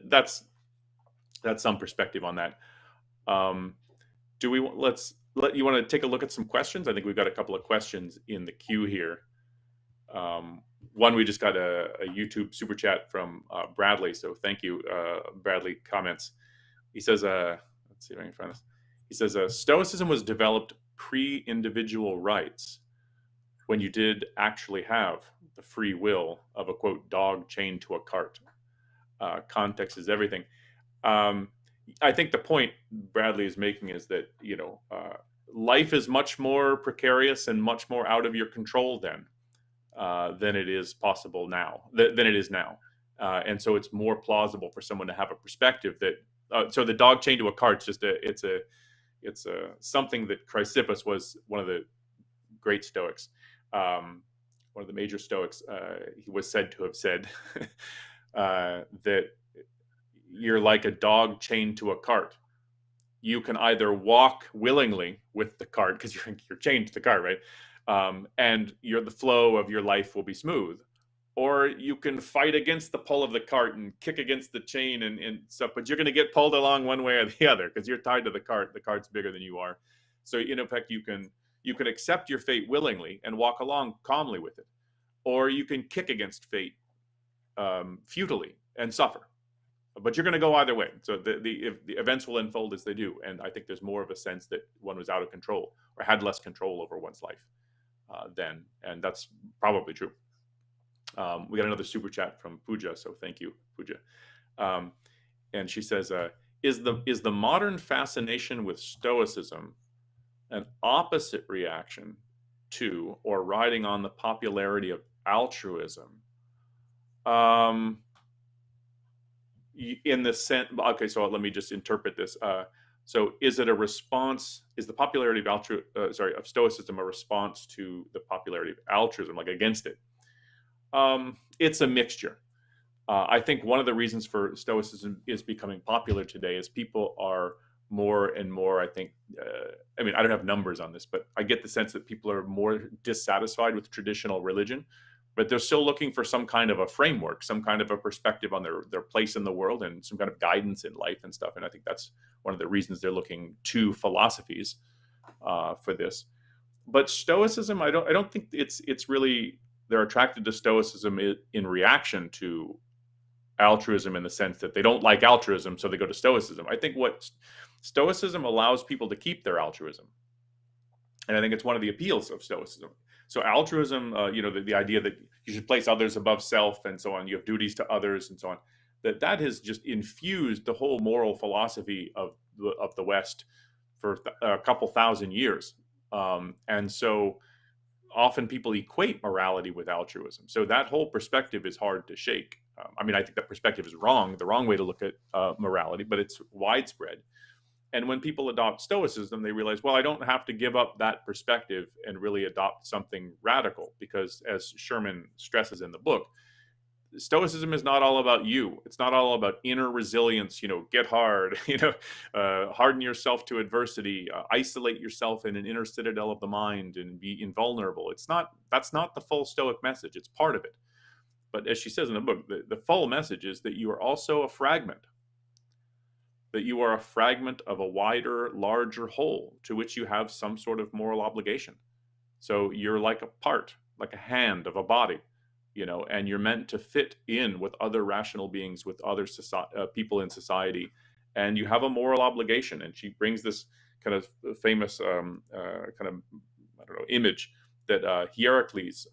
Speaker 1: that's some perspective on that. Do we you want to take a look at some questions? I think we've got a couple of questions in the queue here. One, we just got a YouTube super chat from Bradley, so thank you, Bradley. Comments. He says, let's see if I can find this. He says, Stoicism was developed pre-individual rights, when you did actually have the free will of a, quote, dog chained to a cart. Context is everything. I think the point Bradley is making is that, life is much more precarious and much more out of your control then than it is possible now, than it is now. And so it's more plausible for someone to have a perspective that, so the dog chained to a cart, it's something that Chrysippus was one of the great Stoics, one of the major Stoics. He was said to have said that you're like a dog chained to a cart. You can either walk willingly with the cart because you're chained to the cart, right? And the flow of your life will be smooth, or you can fight against the pull of the cart and kick against the chain and stuff. But you're going to get pulled along one way or the other because you're tied to the cart. The cart's bigger than you are. So in effect, you can accept your fate willingly and walk along calmly with it, or you can kick against fate futilely and suffer. But you're going to go either way. So the events will unfold as they do. And I think there's more of a sense that one was out of control or had less control over one's life then. And that's probably true. We got another super chat from Pooja. So thank you, Pooja. And she says, is the modern fascination with Stoicism an opposite reaction to or riding on the popularity of altruism? In the sense, okay, so let me just interpret this. So is it a response, is the popularity of Stoicism a response to the popularity of altruism, like against it? It's a mixture. I think one of the reasons for Stoicism is becoming popular today is people are more and more, I think, I mean, I don't have numbers on this, but I get the sense that people are more dissatisfied with traditional religion, but they're still looking for some kind of a framework, some kind of a perspective on their place in the world and some kind of guidance in life and stuff. And I think that's one of the reasons they're looking to philosophies for this. But Stoicism, I don't think it's really, they're attracted to Stoicism in reaction to altruism, in the sense that they don't like altruism, so they go to Stoicism. I think what Stoicism allows people to keep their altruism. And I think it's one of the appeals of Stoicism. So altruism, the idea that you should place others above self and so on, you have duties to others and so on, that has just infused the whole moral philosophy of the West for a couple thousand years. And so often people equate morality with altruism. So that whole perspective is hard to shake. I mean, I think that perspective is wrong, the wrong way to look at morality, but it's widespread. And when people adopt Stoicism, they realize, well, I don't have to give up that perspective and really adopt something radical, because as Sherman stresses in the book, Stoicism is not all about you. It's not all about inner resilience, get hard, harden yourself to adversity, isolate yourself in an inner citadel of the mind and be invulnerable. That's not the full Stoic message. It's part of it. But as she says in the book, the full message is that you are also a fragment, that you are a fragment of a wider, larger whole to which you have some sort of moral obligation. So you're like a part, like a hand of a body, and you're meant to fit in with other rational beings, with other people in society, and you have a moral obligation. And she brings this kind of famous image that Hierocles,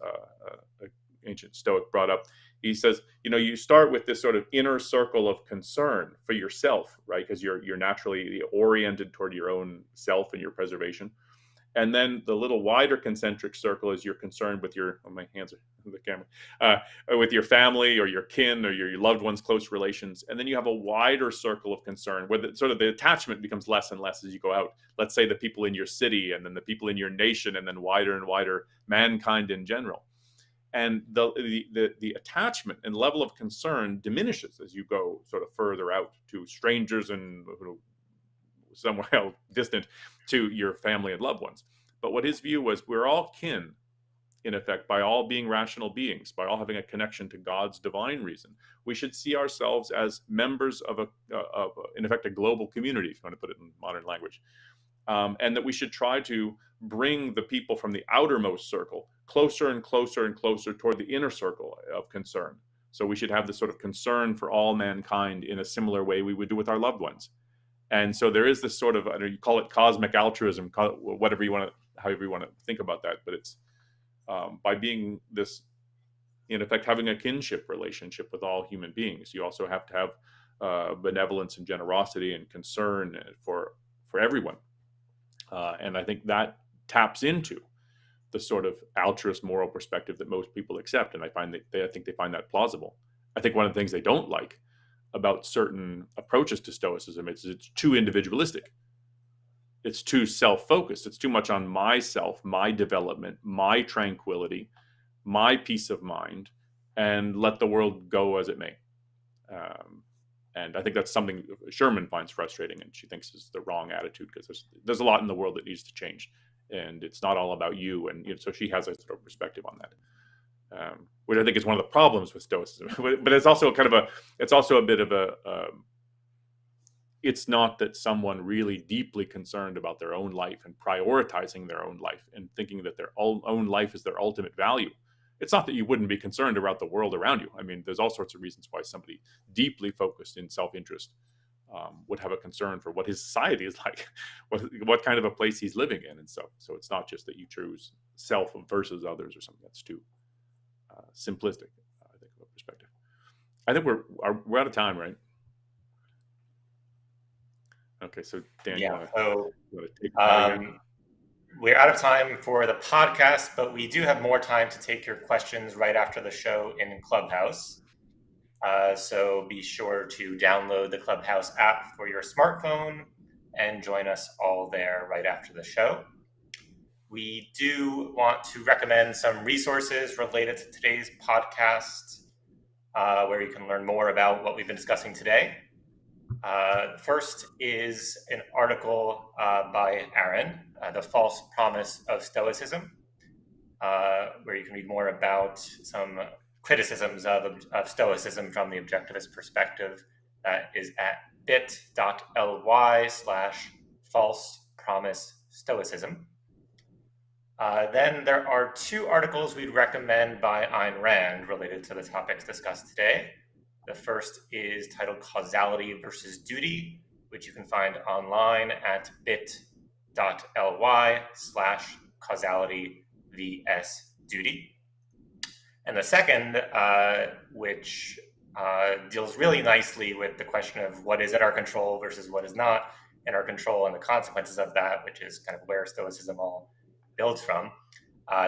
Speaker 1: ancient Stoic, brought up. He says, you start with this sort of inner circle of concern for yourself, right? Because you're naturally oriented toward your own self and your preservation. And then the little wider concentric circle is you're concerned with my hands are the camera, with your family or your kin or your loved ones, close relations. And then you have a wider circle of concern where the attachment becomes less and less as you go out. Let's say the people in your city, and then the people in your nation, and then wider and wider mankind in general. And the attachment and level of concern diminishes as you go sort of further out to strangers and somewhere else distant to your family and loved ones. But what his view was, we're all kin, in effect, by all being rational beings, by all having a connection to God's divine reason. We should see ourselves as members of in effect, a global community, if you want to put it in modern language. And that we should try to bring the people from the outermost circle closer and closer and closer toward the inner circle of concern. So we should have this sort of concern for all mankind in a similar way we would do with our loved ones. And so there is this sort of, you call it cosmic altruism, whatever you want to, however you want to think about that, but it's by being this, in effect, having a kinship relationship with all human beings. You also have to have benevolence and generosity and concern for everyone. And I think that taps into the sort of altruist moral perspective that most people accept. And I think they find that plausible. I think one of the things they don't like about certain approaches to Stoicism is it's too individualistic. It's too self-focused. It's too much on myself, my development, my tranquility, my peace of mind, and let the world go as it may. And I think that's something Sherman finds frustrating, and she thinks is the wrong attitude, because there's a lot in the world that needs to change, and it's not all about you. And so she has a sort of perspective on that, which I think is one of the problems with Stoicism. But it's also a bit of a it's not that someone really deeply concerned about their own life and prioritizing their own life and thinking that their own life is their ultimate value. It's not that you wouldn't be concerned about the world around you. I mean, there's all sorts of reasons why somebody deeply focused in self-interest would have a concern for what his society is like, what kind of a place he's living in. And so it's not just that you choose self versus others or something. That's too simplistic, I think, of a perspective. I think we're out of time, right? Okay, so Dan,
Speaker 2: yeah.
Speaker 1: You wanna take it
Speaker 2: we're out of time for the podcast, but we do have more time to take your questions right after the show in Clubhouse. So be sure to download the Clubhouse app for your smartphone and join us all there right after the show. We do want to recommend some resources related to today's podcast, where you can learn more about what we've been discussing today. First is an article by Aaron, The False Promise of Stoicism, where you can read more about some criticisms of Stoicism from the objectivist perspective. That is at bit.ly/false-promise-stoicism. Then there are two articles we'd recommend by Ayn Rand related to the topics discussed today. The first is titled Causality versus Duty, which you can find online at bit.ly/causality-vs-duty. And the second, which deals really nicely with the question of what is at our control versus what is not in our control and the consequences of that, which is kind of where Stoicism all builds from.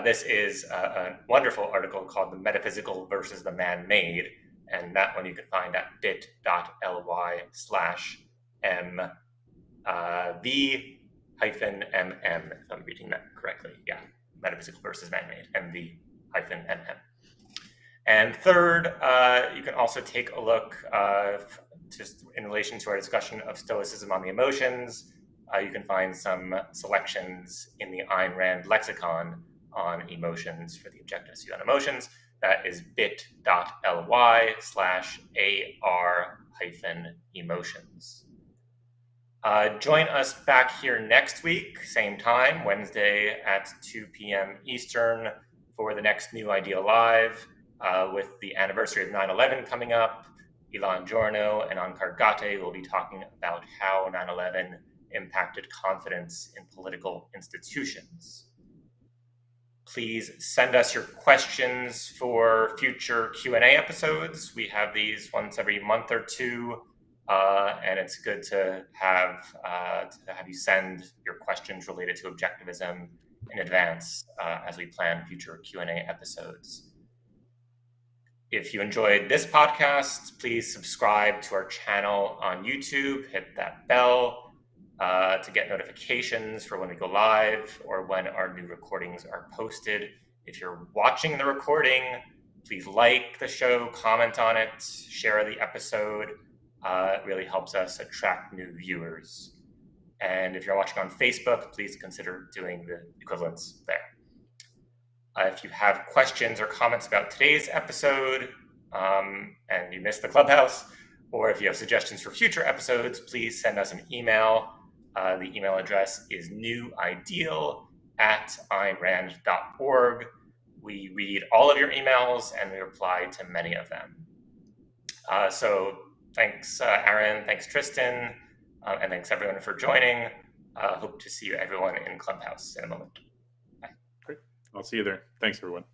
Speaker 2: This is a wonderful article called The Metaphysical versus the Man-Made, and that one you can find at bit.ly/MV-MM, if I'm reading that correctly. Yeah, metaphysical versus man-made, MV-MM. And third, you can also take a look just in relation to our discussion of Stoicism on the emotions. You can find some selections in the Ayn Rand lexicon on emotions for the objectivist view on emotions. That is bit.ly/AR-emotions. Join us back here next week, same time, Wednesday at 2 p.m. Eastern, for the next New Idea Live, with the anniversary of 9/11 coming up. Ilan Giorno and Ankar Gate will be talking about how 9/11 impacted confidence in political institutions. Please send us your questions for future Q&A episodes. We have these once every month or two, and it's good to have you send your questions related to objectivism in advance as we plan future Q&A episodes. If you enjoyed this podcast, please subscribe to our channel on YouTube, hit that bell to get notifications for when we go live or when our new recordings are posted. If you're watching the recording, please like the show, comment on it, share the episode. It really helps us attract new viewers. And if you're watching on Facebook, please consider doing the equivalents there. If you have questions or comments about today's episode and you missed the Clubhouse, or if you have suggestions for future episodes, please send us an email. The email address is newideal@AynRand.org. We read all of your emails and we reply to many of them. So thanks, Aaron, thanks, Tristan, and thanks everyone for joining. Hope to see you everyone in Clubhouse in a moment.
Speaker 1: Great. I'll see you there. Thanks, everyone.